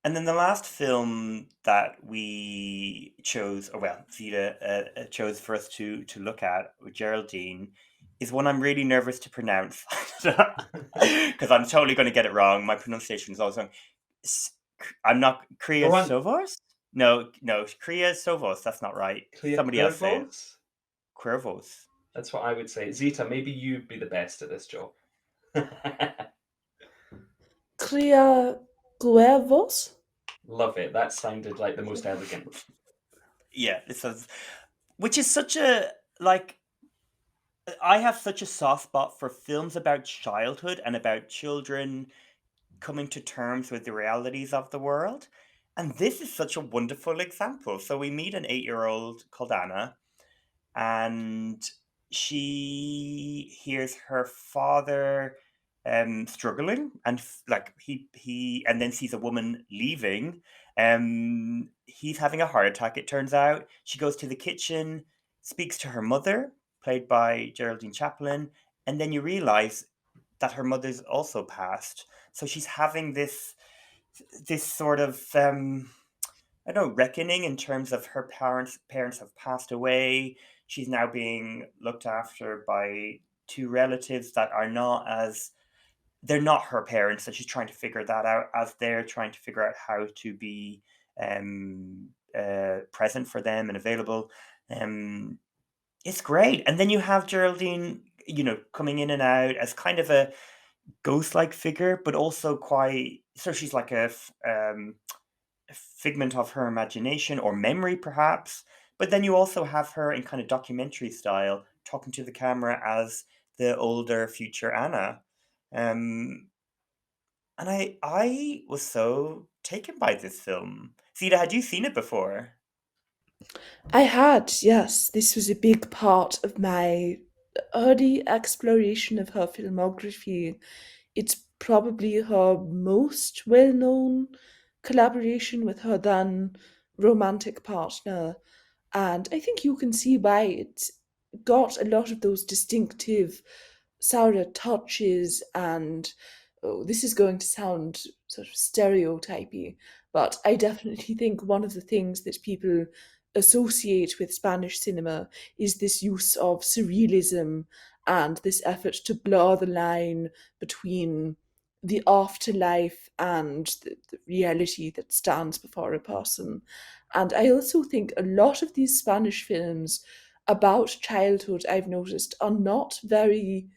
And then the last film that we chose, or well, Zita chose for us to look at with Geraldine, is one I'm really nervous to pronounce because I'm totally going to get it wrong. My pronunciation is always wrong. I'm not Criá Cuervos. No, Criá Cuervos. That's not right. Criá Somebody else say it. Cuervos? Cuervos. That's what I would say. Zita, maybe you'd be the best at this job. Criá Cuervos? Love it. That sounded like the most elegant. Yeah, which is such a, like, I have such a soft spot for films about childhood and about children coming to terms with the realities of the world. And this is such a wonderful example. So we meet an 8-year-old called Anna, and she hears her father struggling, and like he and then sees a woman leaving. He's having a heart attack, it turns out. She goes to the kitchen, speaks to her mother, played by Geraldine Chaplin, and then you realize that her mother's also passed. So she's having this sort of I don't know, reckoning in terms of her parents have passed away. She's now being looked after by two relatives that are they're not her parents, and she's trying to figure that out as they're trying to figure out how to be present for them and available. It's great. And then you have Geraldine, coming in and out as kind of a ghost-like figure, but also so she's like a figment of her imagination or memory, perhaps. But then you also have her in kind of documentary style, talking to the camera as the older future Anna. And I was so taken by this film. Zita, had you seen it before? I had, yes. This was a big part of my early exploration of her filmography. It's probably her most well-known collaboration with her then romantic partner, and I think you can see why it got a lot of those distinctive Saura touches. And this is going to sound sort of stereotypy, but I definitely think one of the things that people associate with Spanish cinema is this use of surrealism and this effort to blur the line between the afterlife and the reality that stands before a person. And I also think a lot of these Spanish films about childhood, I've noticed, are not very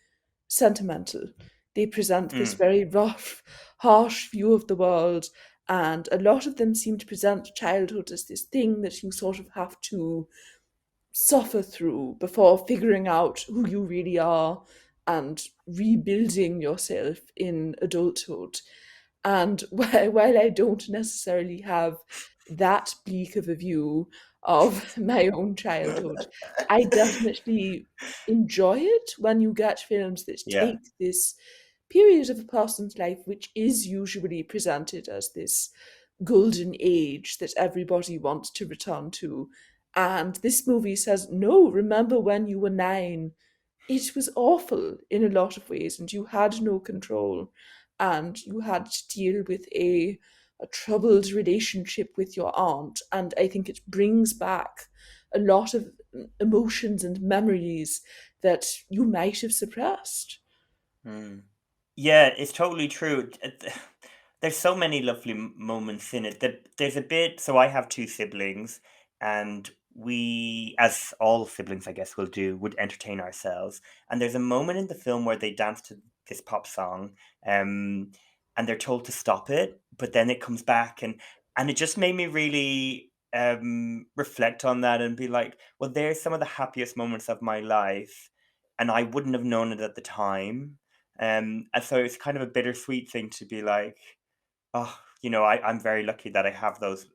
sentimental. They present this Mm. very rough, harsh view of the world, and a lot of them seem to present childhood as this thing that you sort of have to suffer through before figuring out who you really are and rebuilding yourself in adulthood. And while I don't necessarily have that bleak of a view of my own childhood, I definitely enjoy it when you get films that Yeah. take this period of a person's life, which is usually presented as this golden age that everybody wants to return to. And this movie says, no, remember when you were 9? It was awful in a lot of ways, and you had no control, and you had to deal with a troubled relationship with your aunt. And I think it brings back a lot of emotions and memories that you might have suppressed. Mm. Yeah, it's totally true. There's so many lovely moments in it. There's a bit. So I have two siblings, and we, as all siblings, I guess, will do, would entertain ourselves. And there's a moment in the film where they dance to this pop song, um, and they're told to stop it, but then it comes back, and it just made me really reflect on that and be like, well, there's some of the happiest moments of my life, and I wouldn't have known it at the time. And so it's kind of a bittersweet thing to be like, oh, I'm very lucky that I have those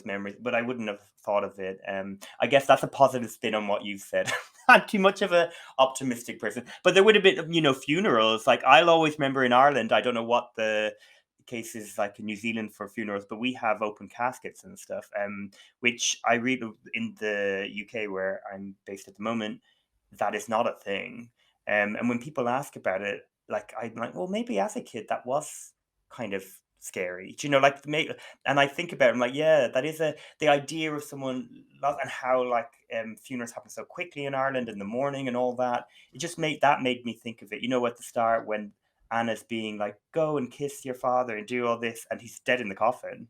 memories, but I wouldn't have thought of it. I guess that's a positive spin on what you've said. I'm too much of a optimistic person, but there would have been, funerals. Like I'll always remember in Ireland, I don't know what the case is like in New Zealand for funerals, but we have open caskets and stuff. Which I read in the UK where I'm based at the moment, that is not a thing. And when people ask about it, like I'm like, well, maybe as a kid that was kind of scary. Do you know, like and I think about it, I'm like, yeah, that is the idea of someone lost and how like funerals happen so quickly in Ireland in the morning and all that. It just made me think of it. At the start when Anna's being like, go and kiss your father and do all this, and he's dead in the coffin.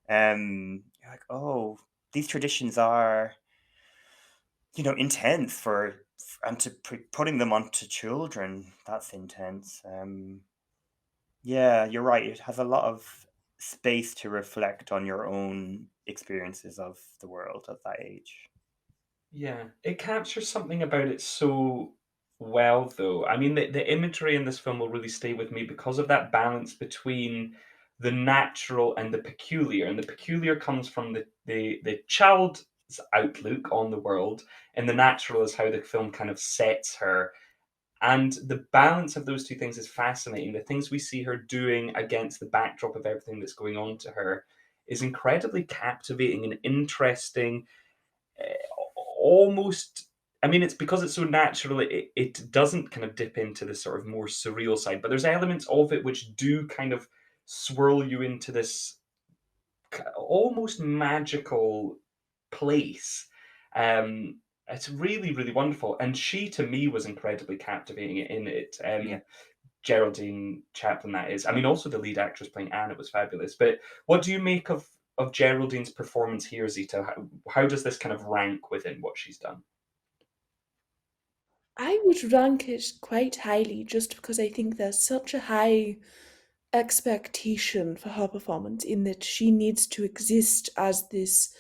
You're like, oh, these traditions are, intense and to putting them onto children, that's intense. Yeah, you're right. It has a lot of space to reflect on your own experiences of the world at that age. Yeah, it captures something about it so well, though. I mean, the imagery in this film will really stay with me because of that balance between the natural and the peculiar. And the peculiar comes from the child's outlook on the world, and the natural is how the film kind of sets her. And the balance of those two things is fascinating. The things we see her doing against the backdrop of everything that's going on to her is incredibly captivating and interesting, almost. I mean, it's because it's so natural, it doesn't kind of dip into the sort of more surreal side, but there's elements of it which do kind of swirl you into this almost magical place. It's really, really wonderful. And she, to me, was incredibly captivating in it. Yeah. Geraldine Chaplin, that is. I mean, also the lead actress playing Anne, it was fabulous. But what do you make of Geraldine's performance here, Zita? How does this kind of rank within what she's done? I would rank it quite highly just because I think there's such a high expectation for her performance in that she needs to exist as this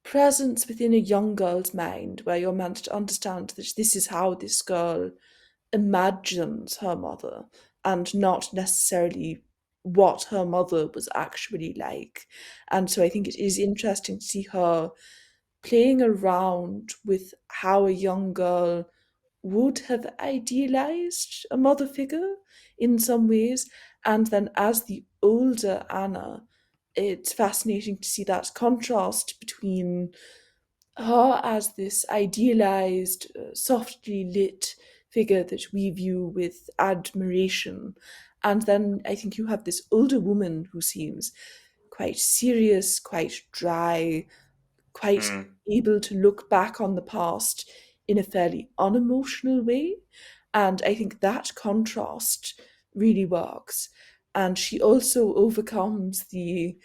presence within a young girl's mind where you're meant to understand that this is how this girl imagines her mother and not necessarily what her mother was actually like. And so I think it is interesting to see her playing around with how a young girl would have idealized a mother figure in some ways. And then as the older Anna, it's fascinating to see that contrast between her as this idealized, softly lit figure that we view with admiration. And then I think you have this older woman who seems quite serious, quite dry, quite Mm. able to look back on the past in a fairly unemotional way. And I think that contrast really works. And she also overcomes the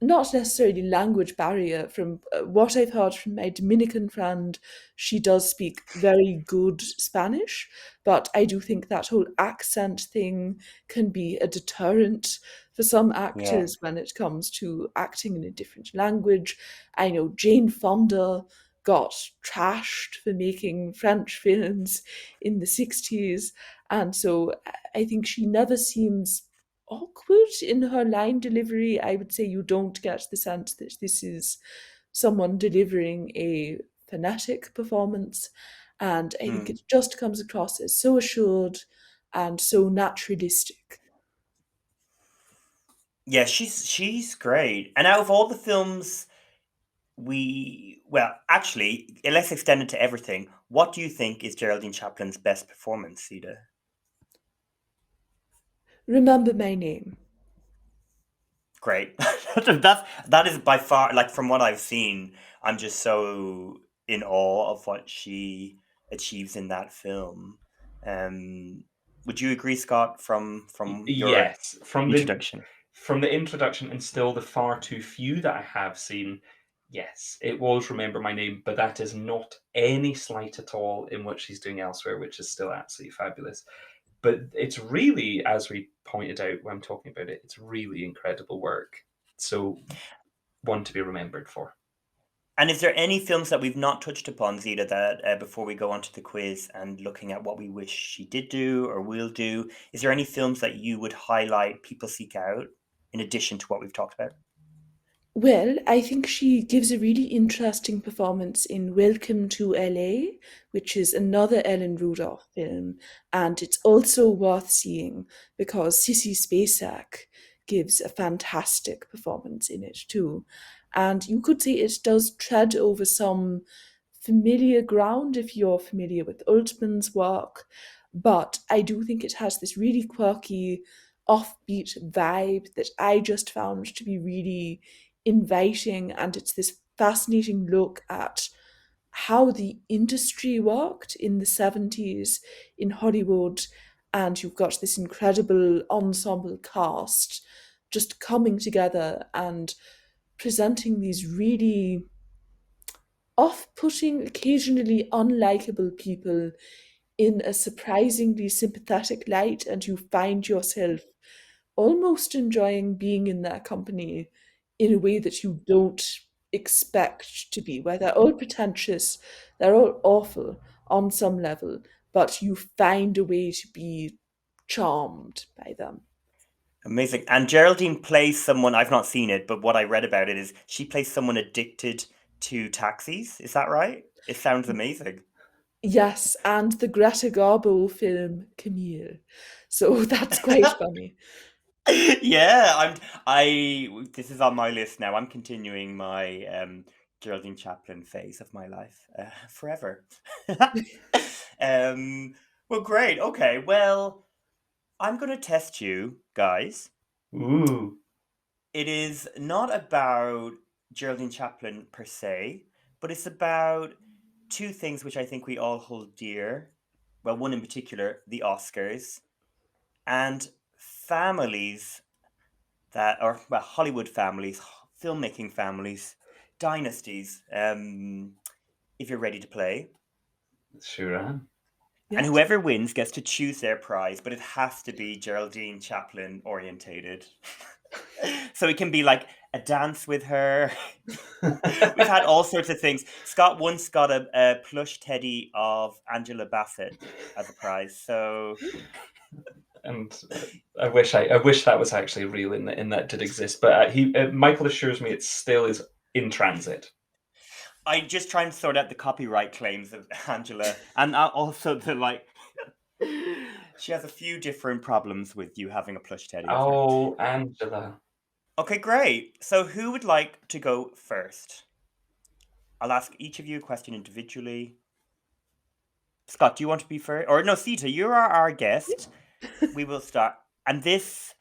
not necessarily language barrier. From what I've heard from my Dominican friend, she does speak very good Spanish, but I do think that whole accent thing can be a deterrent for some Yeah. actors when it comes to acting in a different language. I know Jane Fonda got trashed for making French films in the 60s, and so I think she never seems awkward in her line delivery. I would say you don't get the sense that this is someone delivering a phonetic performance. And I think Mm. it just comes across as so assured and so naturalistic. Yeah, she's great. And out of all the films well, actually, let's extend it to everything. What do you think is Geraldine Chaplin's best performance, Zita? Remember My Name. Great. That is by far, like, from what I've seen, I'm just so in awe of what she achieves in that film. Um, would you agree, Scott, from your Yes, from introduction? the introduction and still the far too few that I have seen, yes, it was Remember My Name, but that is not any slight at all in what she's doing elsewhere, which is still absolutely fabulous. But it's really, as we pointed out when I'm talking about it, it's really incredible work. So one to be remembered for. And is there any films that we've not touched upon, Zita, that before we go on to the quiz and looking at what we wish she did do or will do, is there any films that you would highlight people seek out in addition to what we've talked about? Well, I think she gives a really interesting performance in Welcome to LA, which is another Ellen Rudolph film, and it's also worth seeing because Sissy Spacek gives a fantastic performance in it too. And you could say it does tread over some familiar ground if you're familiar with Altman's work, but I do think it has this really quirky, offbeat vibe that I just found to be really inviting, and it's this fascinating look at how the industry worked in the 70s in Hollywood, and you've got this incredible ensemble cast just coming together and presenting these really off-putting, occasionally unlikable people in a surprisingly sympathetic light, and you find yourself almost enjoying being in their company in a way that you don't expect to be, where they're all pretentious, they're all awful on some level, but you find a way to be charmed by them. Amazing. And Geraldine plays someone, I've not seen it, but what I read about it is she plays someone addicted to taxis. Is that right? It sounds amazing. Yes, and the Greta Garbo film Camille. So that's quite funny. Yeah, this is on my list now. I'm continuing my Geraldine Chaplin phase of my life forever. Well, great. Okay, well, I'm going to test you guys. Ooh. It is not about Geraldine Chaplin per se, but it's about two things which I think we all hold dear. Well, one in particular, the Oscars, and families that are, well, Hollywood families, filmmaking families, dynasties. If you're ready to play. Sure am. And Yes. whoever wins gets to choose their prize, but it has to be Geraldine Chaplin orientated. So it can be like a dance with her. We've had all sorts of things. Scott once got a plush teddy of Angela Bassett as a prize. So And I wish that was actually real in that did exist. But Michael assures me it still is in transit. I just try and sort out the copyright claims of Angela, and also the like. She has a few different problems with you having a plush teddy. Of her. Oh, Angela. Okay, great. So who would like to go first? I'll ask each of you a question individually. Scott, do you want to be first? Or no, Zita, you're our guest. We will start. And this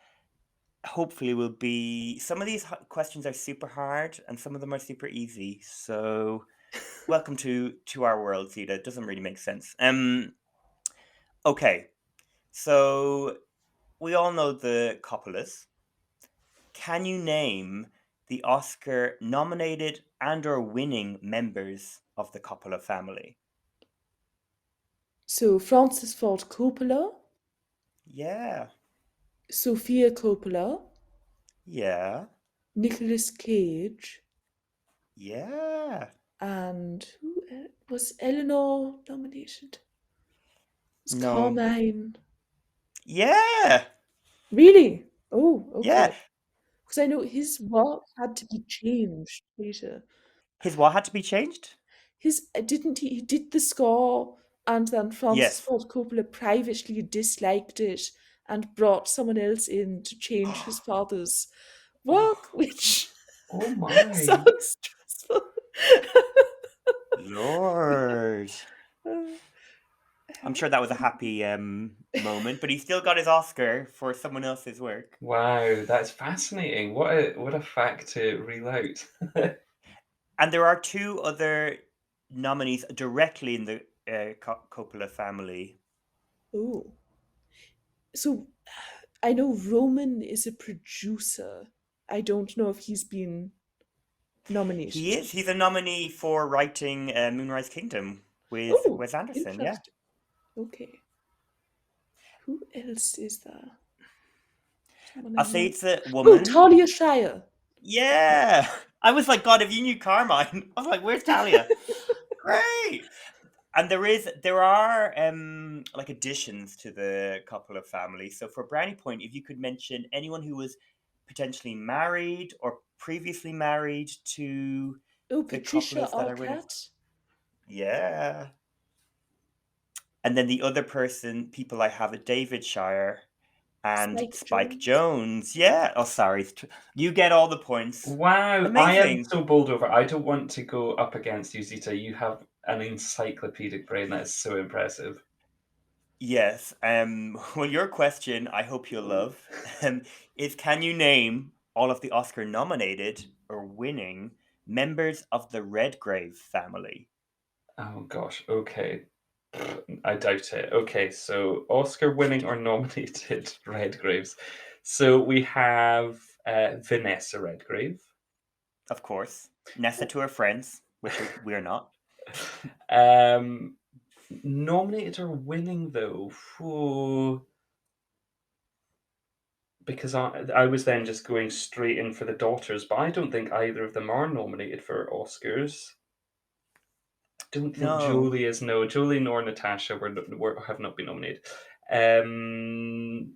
hopefully will be... Some of these questions are super hard and some of them are super easy. So welcome to our world, Zita. It doesn't really make sense. Okay, so we all know the Coppolas. Can you name the Oscar nominated and or winning members of the Coppola family? So Francis Ford Coppola, Yeah, Sophia Coppola, yeah, Nicolas Cage, yeah. and who was Eleanor nominated? Was No. Carmine? Yeah, Really? Oh, yeah. okay. Because I know his work had to be changed later. His what had to be changed? His didn't he did the score, and then Francis Yes. Ford Coppola privately disliked it and brought someone else in to change his father's Oh, work, which Oh my. sounds stressful. Lord. Uh, I'm sure that was a happy moment, but he still got his Oscar for someone else's work. Wow, that's fascinating. What a fact to reel out. And there are two other nominees directly in the Coppola family. oh, so I know Roman is a producer. I don't know if he's been nominated. He is. He's a nominee for writing Moonrise Kingdom with Oh, Wes Anderson. Yeah. interesting. Okay. Who else is there? Someone I I'll say know. it's a Oh, woman. Talia Shire. Yeah. I was like, God, if you knew Carmine, I was like, where's Talia? Great. And there are like additions to the Coppola family. So for Brownie Point, if you could mention anyone who was potentially married or previously married to Oh, the Patricia Coppolas that are winning. Arquette. Yeah. And then the other people I have are David Shire and Spike Jones. Yeah. Oh, sorry. You get all the points. Wow, I am Amazing. so bowled over. I don't want to go up against you, Zita. You have an encyclopedic brain. That is so impressive. Yes. Well, your question, I hope you'll love, is can you name all of the Oscar nominated or winning members of the Redgrave family? Oh gosh, okay. I doubt it. Okay, so Oscar winning or nominated Redgraves. So we have Vanessa Redgrave. Of course. Nessa to her friends, which we're not. Um, Nominated or winning though? Ooh, because I was then just going straight in for the daughters, but I don't think either of them are nominated for Oscars. Don't think No. Jolie is. No, Jolie nor Natasha have not been nominated. Um,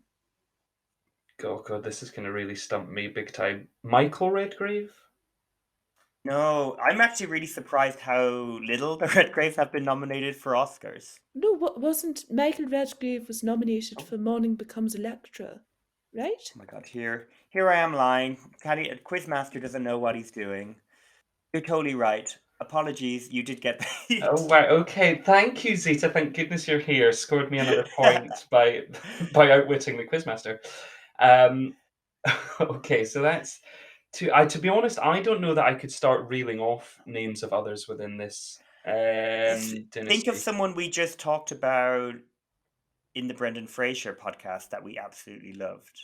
oh god, this is gonna really stump me big time. Michael Redgrave. No. I'm actually really surprised how little the Redgraves have been nominated for Oscars. No, wasn't Michael Redgrave was nominated for Morning Becomes Electra, right? Oh my God, here I am lying. Quizmaster doesn't know what he's doing. You're totally right. Apologies, you did get paid. Oh wow. Okay, thank you, Zita. Thank goodness you're here. Scored me another point by outwitting the quizmaster. Um, okay, so that's to be honest, I don't know that I could start reeling off names of others within this Think of dynasty. someone we just talked about in the Brendan Fraser podcast that we absolutely loved.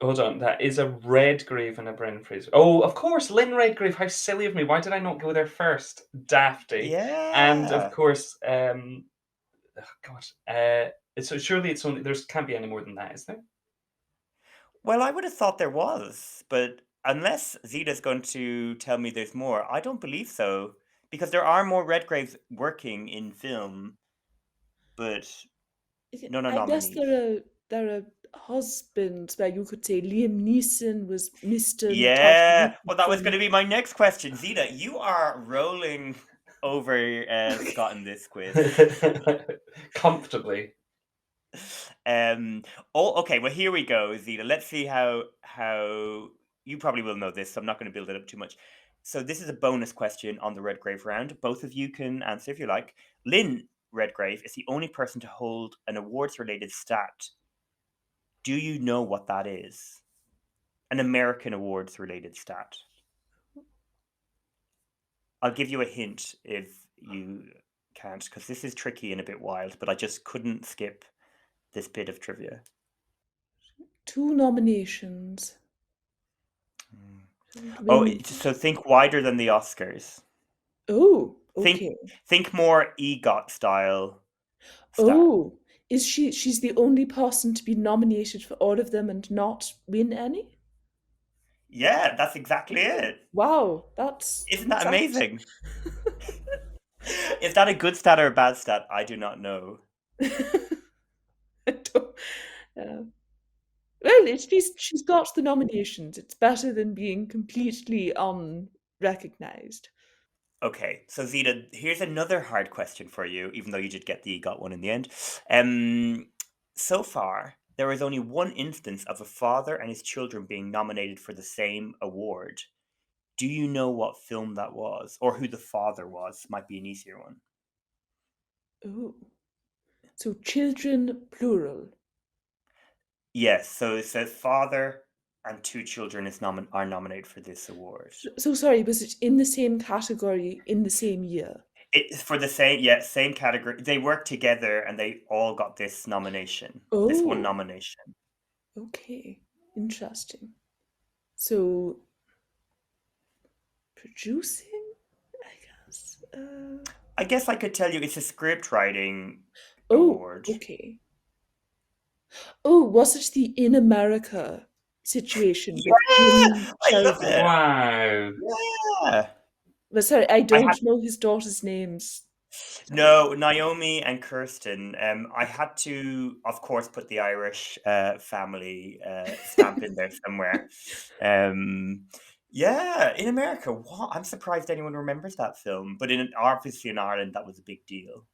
Hold on, that is a Redgrave and a Brendan Fraser. Oh, of course, Lynn Redgrave. How silly of me! Why did I not go there first? Dafty, and of Yeah. course, oh God, so surely it's only there's can't be any more than that, is there? Well, I would have thought there was, but unless Zita's going to tell me there's more, I don't believe so. Because there are more Redgraves working in film, but none are I guess nominees. there are husbands where you could say Liam Neeson was Mr. Natasha Yeah. Well, that was going Richardson. to be my next question. Zita, you are rolling over Scott in this quiz. Comfortably. Okay, well here we go, Zita. Let's see how you probably will know this, so I'm not going to build it up too much. So this is a bonus question on the Redgrave round. Both of you can answer if you like. Lynn Redgrave is the only person to hold an awards related stat. Do you know what that is? An American awards related stat. I'll give you a hint if you can't, because this is tricky and a bit wild, but I just couldn't skip this bit of trivia. 2 nominations. Oh, Win. so think wider than the Oscars. Oh, Think okay. think more EGOT style stuff. Oh, she's the only person to be nominated for all of them and not win any? Yeah, that's exactly it. Wow, that's Isn't that that's act- amazing? Is that a good stat or a bad stat? I do not know. I don't- yeah. Well, at least she's got the nominations. It's better than being completely unrecognized. Okay, so Zita, here's another hard question for you, even though you did get the EGOT one in the end. So far, there is only one instance of a father and his children being nominated for the same award. Do you know what film that was, or who the father was? Might be an easier one. Oh. So children plural. Yes, so it says father and 2 children are nominated for this award. So sorry, was it in the same category in the same year? It's for the same category. They worked together and they all got this nomination. This one Oh, nomination. okay. Interesting. So producing, I guess. I guess I could tell you it's a script writing Oh, award. okay. Oh, was it the In America situation with Jim I love Shelby? it. Wow. Yeah. Well, sorry, I had- don't know his daughters' names. Sorry. No, Naomi and Kirsten. I had to, of course, put the Irish family stamp in there somewhere. Yeah, in America, what? I'm surprised anyone remembers that film. But obviously in Ireland, that was a big deal.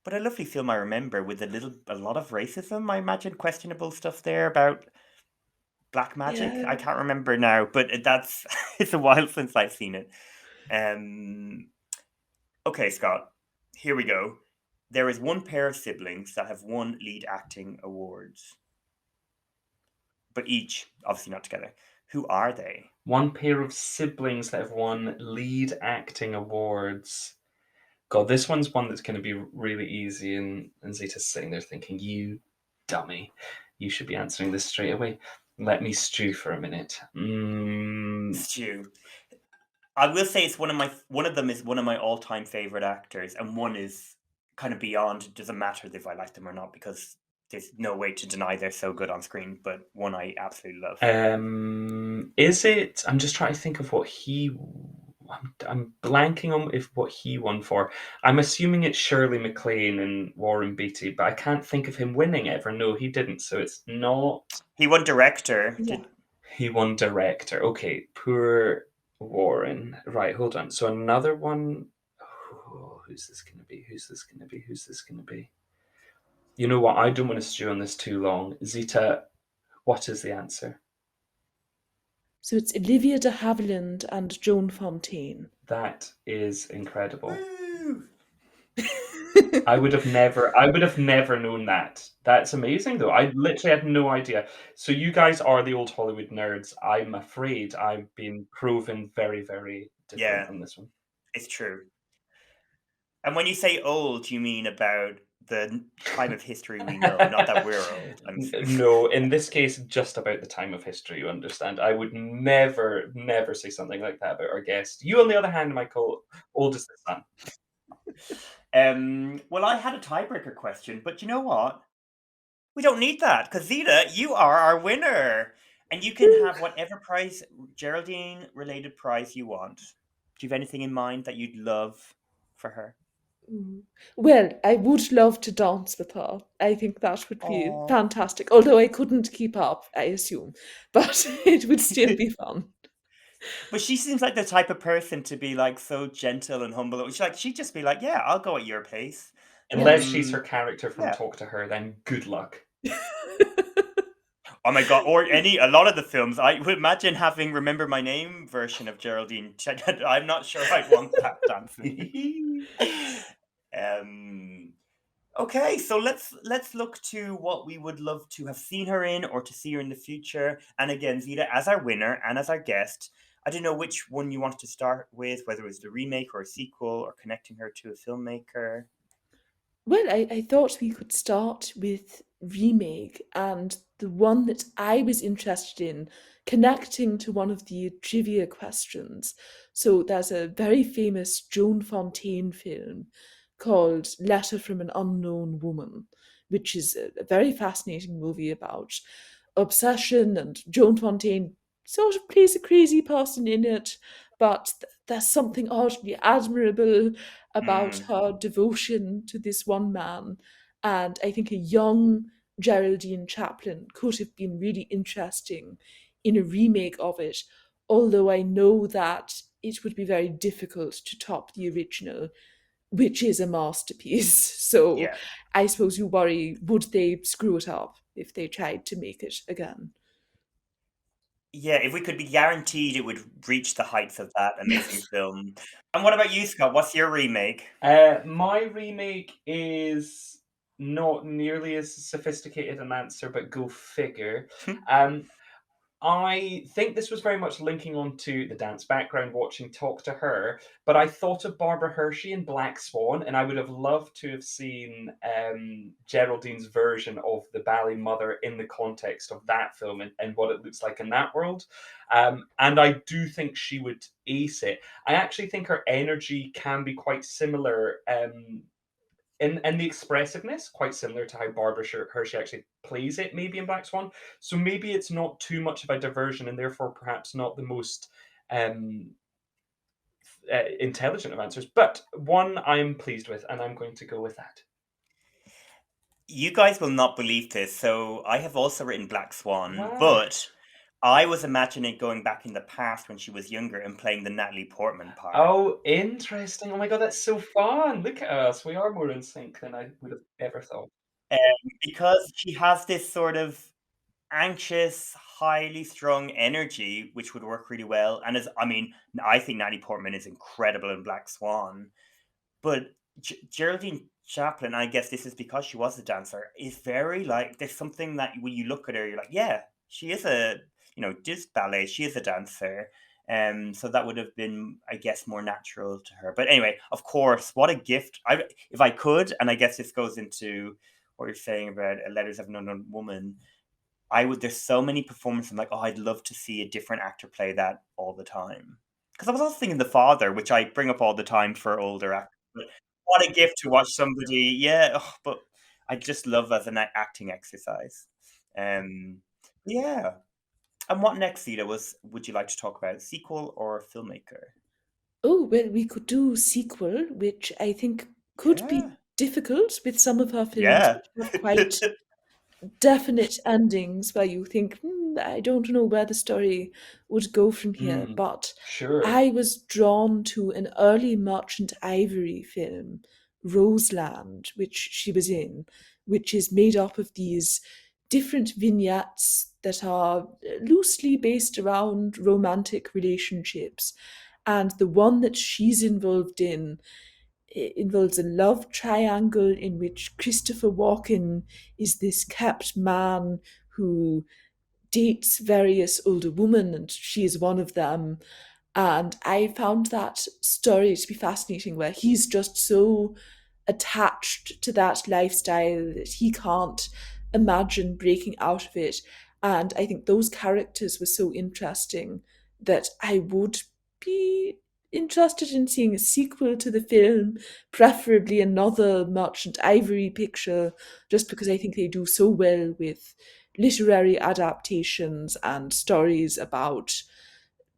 But a lovely film I remember with a lot of racism. I imagine questionable stuff there about black magic. Yeah. I can't remember now, but that's it's a while since I've seen it. Okay, Scott, here we go. There is one pair of siblings that have won lead acting awards, but each, obviously not together. Who are they? One pair of siblings that have won lead acting awards. God, this one's one that's going to be really easy, and Zita's sitting there thinking, you dummy. You should be answering this straight away. Let me stew for a minute. Stu. I will say it's one of them is one of my all-time favorite actors, and one is kind of beyond. It doesn't matter if I like them or not because there's no way to deny they're so good on screen. But one I absolutely love. Is it? I'm just trying to think of what I'm blanking on what he won for. I'm assuming it's Shirley MacLaine and Warren Beatty, but I can't think of him winning ever. No, he didn't. So it's not. He won director. Yeah. He won director. Okay, poor Warren. Right, hold on. So another one. Oh, who's this going to be? Who's this going to be? Who's this going to be? You know what? I don't want to stew on this too long. Zita, what is the answer? So it's Olivia De Havilland and Joan Fontaine. That is incredible. Woo! I would have never known that. That's amazing, though. I literally had no idea. So you guys are the old Hollywood nerds. I'm afraid I've been proven very, very different on this one. It's true. And when you say old, you mean about the time of history we know, not that we're old. I'm assuming. No, in this case, just about the time of history, you understand. I would never say something like that about our guest. You, on the other hand, might call oldest son. Well, I had a tiebreaker question, but you know what? We don't need that because Zita, you are our winner, and you can have whatever prize, Geraldine-related prize you want. Do you have anything in mind that you'd love for her? Well, I would love to dance with her. I think that would be Aw. fantastic. Although I couldn't keep up, I assume. But it would still be fun. But she seems like the type of person to be like so gentle and humble. She'd just be like, "Yeah, I'll go at your pace." Unless she's her character from yeah. Talk to Her, then good luck. Oh my god! Or a lot of the films, I would imagine having "Remember My Name" version of Geraldine. I'm not sure I'd want that dancing. Okay, so let's look to what we would love to have seen her in or to see her in the future. And again, Zita, as our winner and as our guest, I don't know which one you wanted to start with, whether it was the remake or a sequel or connecting her to a filmmaker. Well, I thought we could start with remake, and the one that I was interested in connecting to one of the trivia questions. So there's a very famous Joan Fontaine film called Letter from an Unknown Woman, which is a very fascinating movie about obsession, and Joan Fontaine sort of plays a crazy person in it, but there's something oddly admirable about Mm. her devotion to this one man. And I think a young Geraldine Chaplin could have been really interesting in a remake of it, although I know that it would be very difficult to top the original, which is a masterpiece. So Yeah. I suppose you worry, would they screw it up if they tried to make it again? Yeah, if we could be guaranteed it would reach the heights of that amazing film. And what about you, Scott? What's your remake? My remake is not nearly as sophisticated an answer, but go figure. Um, I think this was very much linking onto the dance background, watching Talk to Her, but I thought of Barbara Hershey in Black Swan, and I would have loved to have seen Geraldine's version of the ballet mother in the context of that film and what it looks like in that world. And I do think she would ace it. I actually think her energy can be quite similar. And the expressiveness quite similar to how Barbara Hershey actually plays it, maybe in Black Swan. So maybe it's not too much of a diversion, and therefore perhaps not the most um, intelligent of answers, but one I'm pleased with, and I'm going to go with that. You guys will not believe this. So I have also written Black Swan, Wow. but I was imagining going back in the past when she was younger and playing the Natalie Portman part. Oh, interesting. Oh my god, that's so fun. Look at us. We are more in sync than I would have ever thought. Um, because she has this sort of anxious, highly strung energy, which would work really well. And as I mean, I think Natalie Portman is incredible in Black Swan. But Geraldine Chaplin, I guess this is because she was a dancer, is very like there's something that when you look at her, you're like, yeah, she is a just ballet. She is a dancer, so that would have been, I guess, more natural to her. But anyway, of course, what a gift! If I could, and I guess this goes into what you're saying about Letters of an Unknown Woman. I would. There's so many performances. I'm like, oh, I'd love to see a different actor play that all the time. Because I was also thinking The Father, which I bring up all the time for older actors. But what a gift to watch somebody. Yeah, but I just love as an acting exercise. Um, yeah. And what next, Zita? Would you like to talk about? Sequel or filmmaker? Oh, well, we could do sequel, which I think could be Yeah. difficult with some of her films, Yeah. which have quite definite endings where you think, I don't know where the story would go from here. Mm, But sure. I was drawn to an early Merchant Ivory film, Roseland, which she was in, which is made up of these different vignettes that are loosely based around romantic relationships. And the one that she's involved in involves a love triangle in which Christopher Walken is this kept man who dates various older women, and she is one of them. And I found that story to be fascinating, where he's just so attached to that lifestyle that he can't imagine breaking out of it. And I think those characters were so interesting that I would be interested in seeing a sequel to the film, preferably another Merchant Ivory picture, just because I think they do so well with literary adaptations and stories about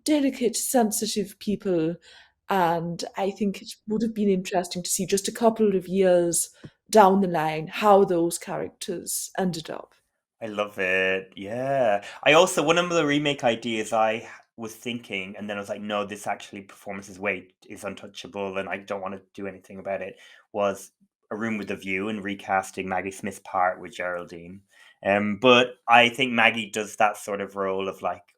delicate, sensitive people. And I think it would have been interesting to see just a couple of years down the line how those characters ended up. I love it. Yeah. I also one of the remake ideas was thinking, and then I was like, no, this actually performance's weight is untouchable, and I don't want to do anything about it. Was A Room with a View and recasting Maggie Smith's part with Geraldine. But I think Maggie does that sort of role of like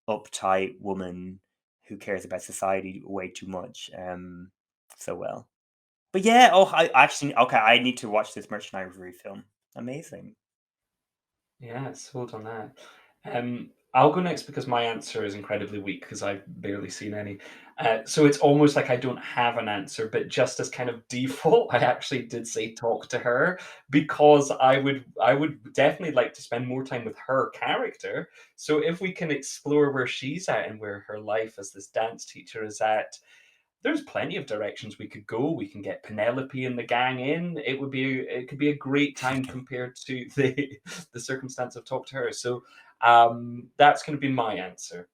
uptight woman who cares about society way too much. So well. But yeah, I actually okay. I need to watch this Merchant Ivory film. Amazing. Yeah, sold on that. Um, I'll go next because my answer is incredibly weak because I've barely seen any. So it's almost like I don't have an answer, but just as kind of default, I actually did say talk to her because I would definitely like to spend more time with her character. So if we can explore where she's at and where her life as this dance teacher is at, there's plenty of directions we could go. We can get Penelope and the gang in. It could be a great time compared to the circumstance of talk to her. So that's going to be my answer.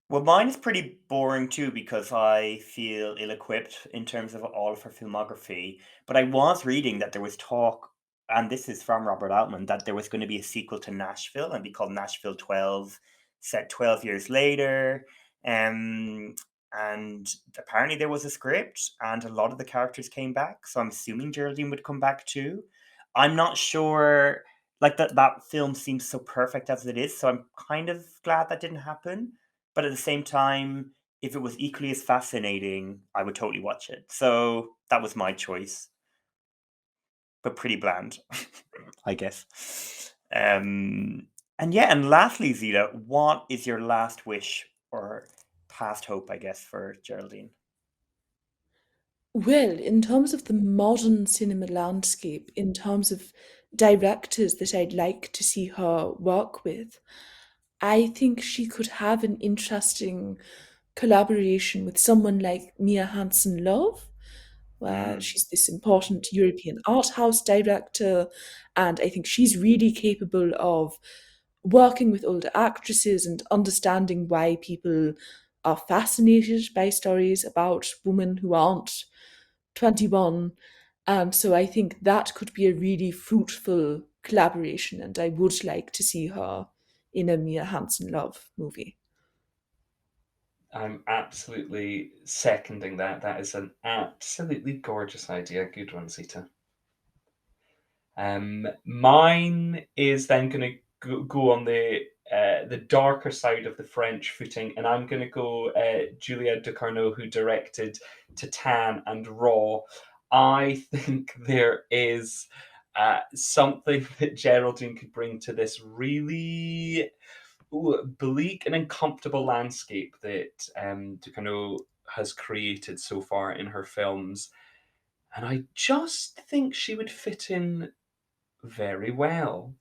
Well, mine is pretty boring too because I feel ill-equipped in terms of all of her filmography. But I was reading that there was talk, and this is from Robert Altman, that there was going to be a sequel to Nashville and be called Nashville 12, set 12 years later. Um, and apparently there was a script, and a lot of the characters came back. So I'm assuming Geraldine would come back too. I'm not sure. Like that film seems so perfect as it is, so I'm kind of glad that didn't happen. But at the same time, if it was equally as fascinating, I would totally watch it. So that was my choice, but pretty bland, I guess. And yeah, and lastly, Zita, what is your last wish or past hope, I guess, for Geraldine? Well, in terms of the modern cinema landscape, in terms of directors that I'd like to see her work with, I think she could have an interesting collaboration with someone like Mia Hansen-Løve, where Mm. she's this important European art house director, and I think she's really capable of working with older actresses and understanding why people are fascinated by stories about women who aren't 21. And so I think that could be a really fruitful collaboration, and I would like to see her in a Mia Hansen-Løve movie. I'm absolutely seconding that. That is an absolutely gorgeous idea. Good one, Zita. Mine is then going to go on the darker side of the French footing, and I'm going to go Julia Ducournau, who directed Titan and Raw. I think there is something that Geraldine could bring to this really bleak and uncomfortable landscape that Ducournau has created so far in her films. And I just think she would fit in very well.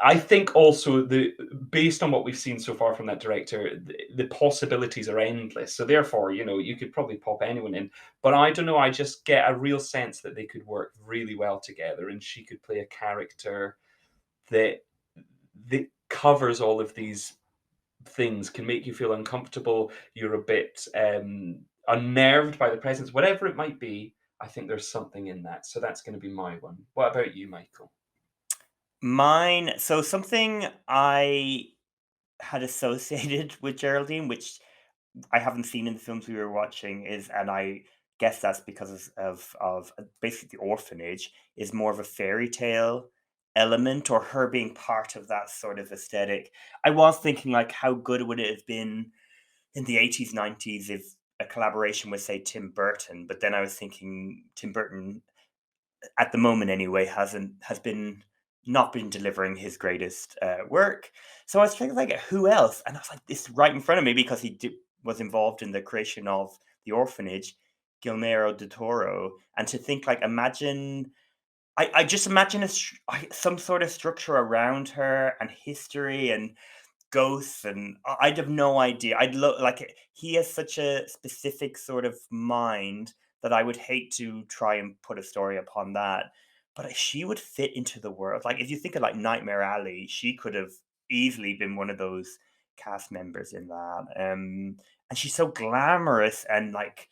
I think also the based on what we've seen so far from that director, the possibilities are endless. So therefore, you could probably pop anyone in. But I don't know. I just get a real sense that they could work really well together, and she could play a character that covers all of these things, can make you feel uncomfortable. You're a bit unnerved by the presence, whatever it might be. I think there's something in that. So that's going to be my one. What about you, Michael? Mine, so something I had associated with Geraldine, which I haven't seen in the films we were watching, is, and I guess that's because of basically the orphanage, is more of a fairy tale element, or her being part of that sort of aesthetic. I was thinking, like, how good would it have been in the 80s, 90s if a collaboration with, say, Tim Burton? But then I was thinking Tim Burton, at the moment anyway, has been not been delivering his greatest work. So I was thinking, like, who else? And I was like, this right in front of me because was involved in the creation of the orphanage, Guillermo del Toro. And to think, like, imagine, I just imagine some sort of structure around her and history and ghosts, and I'd have no idea. I'd look like he has such a specific sort of mind that I would hate to try and put a story upon that. But she would fit into the world. Like, if you think of, like, Nightmare Alley, she could have easily been one of those cast members in that. And she's so glamorous, and, like,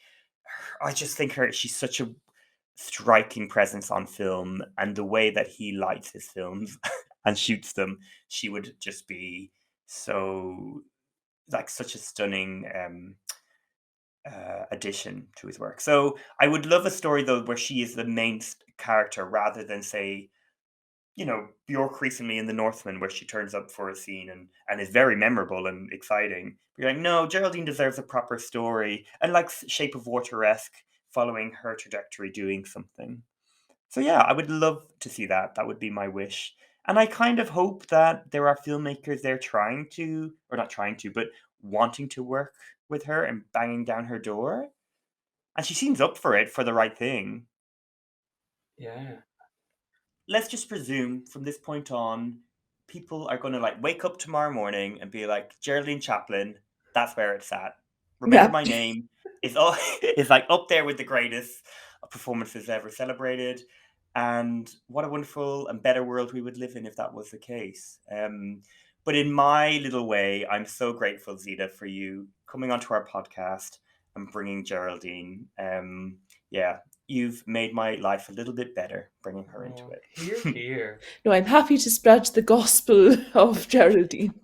I just think she's such a striking presence on film, and the way that he lights his films and shoots them, she would just be so, like, such a stunning addition to his work. So I would love a story though where she is the main character rather than, say, Bjork recently in The Northman, where she turns up for a scene and is very memorable and exciting. But you're like, no, Geraldine deserves a proper story, and, like, Shape of Water esque, following her trajectory, doing something. So yeah, I would love to see that. That would be my wish. And I kind of hope that there are filmmakers there but wanting to work with her and banging down her door. And she seems up for it for the right thing. Yeah. Let's just presume from this point on, people are going to like wake up tomorrow morning and be like, Geraldine Chaplin, that's where it's at. Remember Yeah. My Name is is like up there with the greatest performances ever celebrated. And what a wonderful and better world we would live in if that was the case. But in my little way, I'm so grateful, Zita, for you coming onto our podcast and bringing Geraldine. Yeah, you've made my life a little bit better bringing her into it. Hear, hear. No, I'm happy to spread the gospel of Geraldine.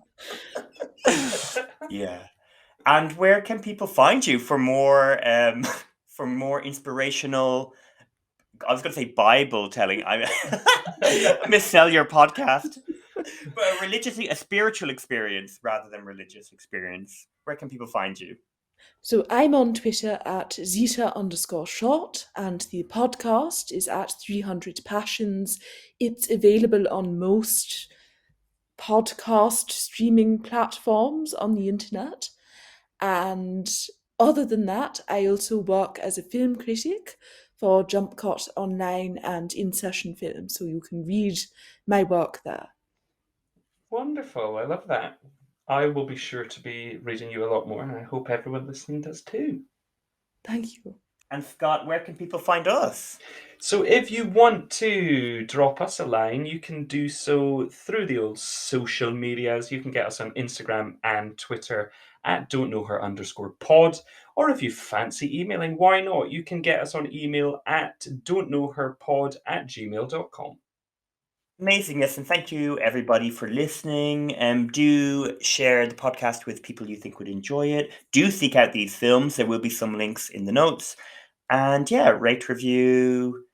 Yeah. And where can people find you for more inspirational, I was going to say Bible telling. I missell your podcast. But a spiritual experience rather than religious experience. Where can people find you? So I'm on Twitter at Zita_short, and the podcast is at 300 Passions. It's available on most podcast streaming platforms on the internet. And other than that, I also work as a film critic for Jump Cut Online and In Session Film, so you can read my work there. Wonderful. I love that. I will be sure to be reading you a lot more, and I hope everyone listening does too. Thank you. And Scott, where can people find us? So if you want to drop us a line, you can do so through the old social medias. You can get us on Instagram and Twitter at don'tknowher_pod. Or if you fancy emailing, why not? You can get us on email at don'tknowherpod@gmail.com. Amazing. Yes, and thank you everybody for listening. Do share the podcast with people you think would enjoy it. Do seek out these films. There will be some links in the notes. And yeah, rate, review.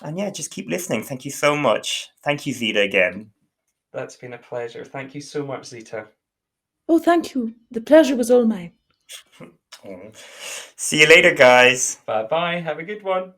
And yeah, just keep listening. Thank you so much. Thank you, Zita, again. That's been a pleasure. Thank you so much, Zita. Oh, thank you. The pleasure was all mine. See you later, guys. Bye-bye. Have a good one.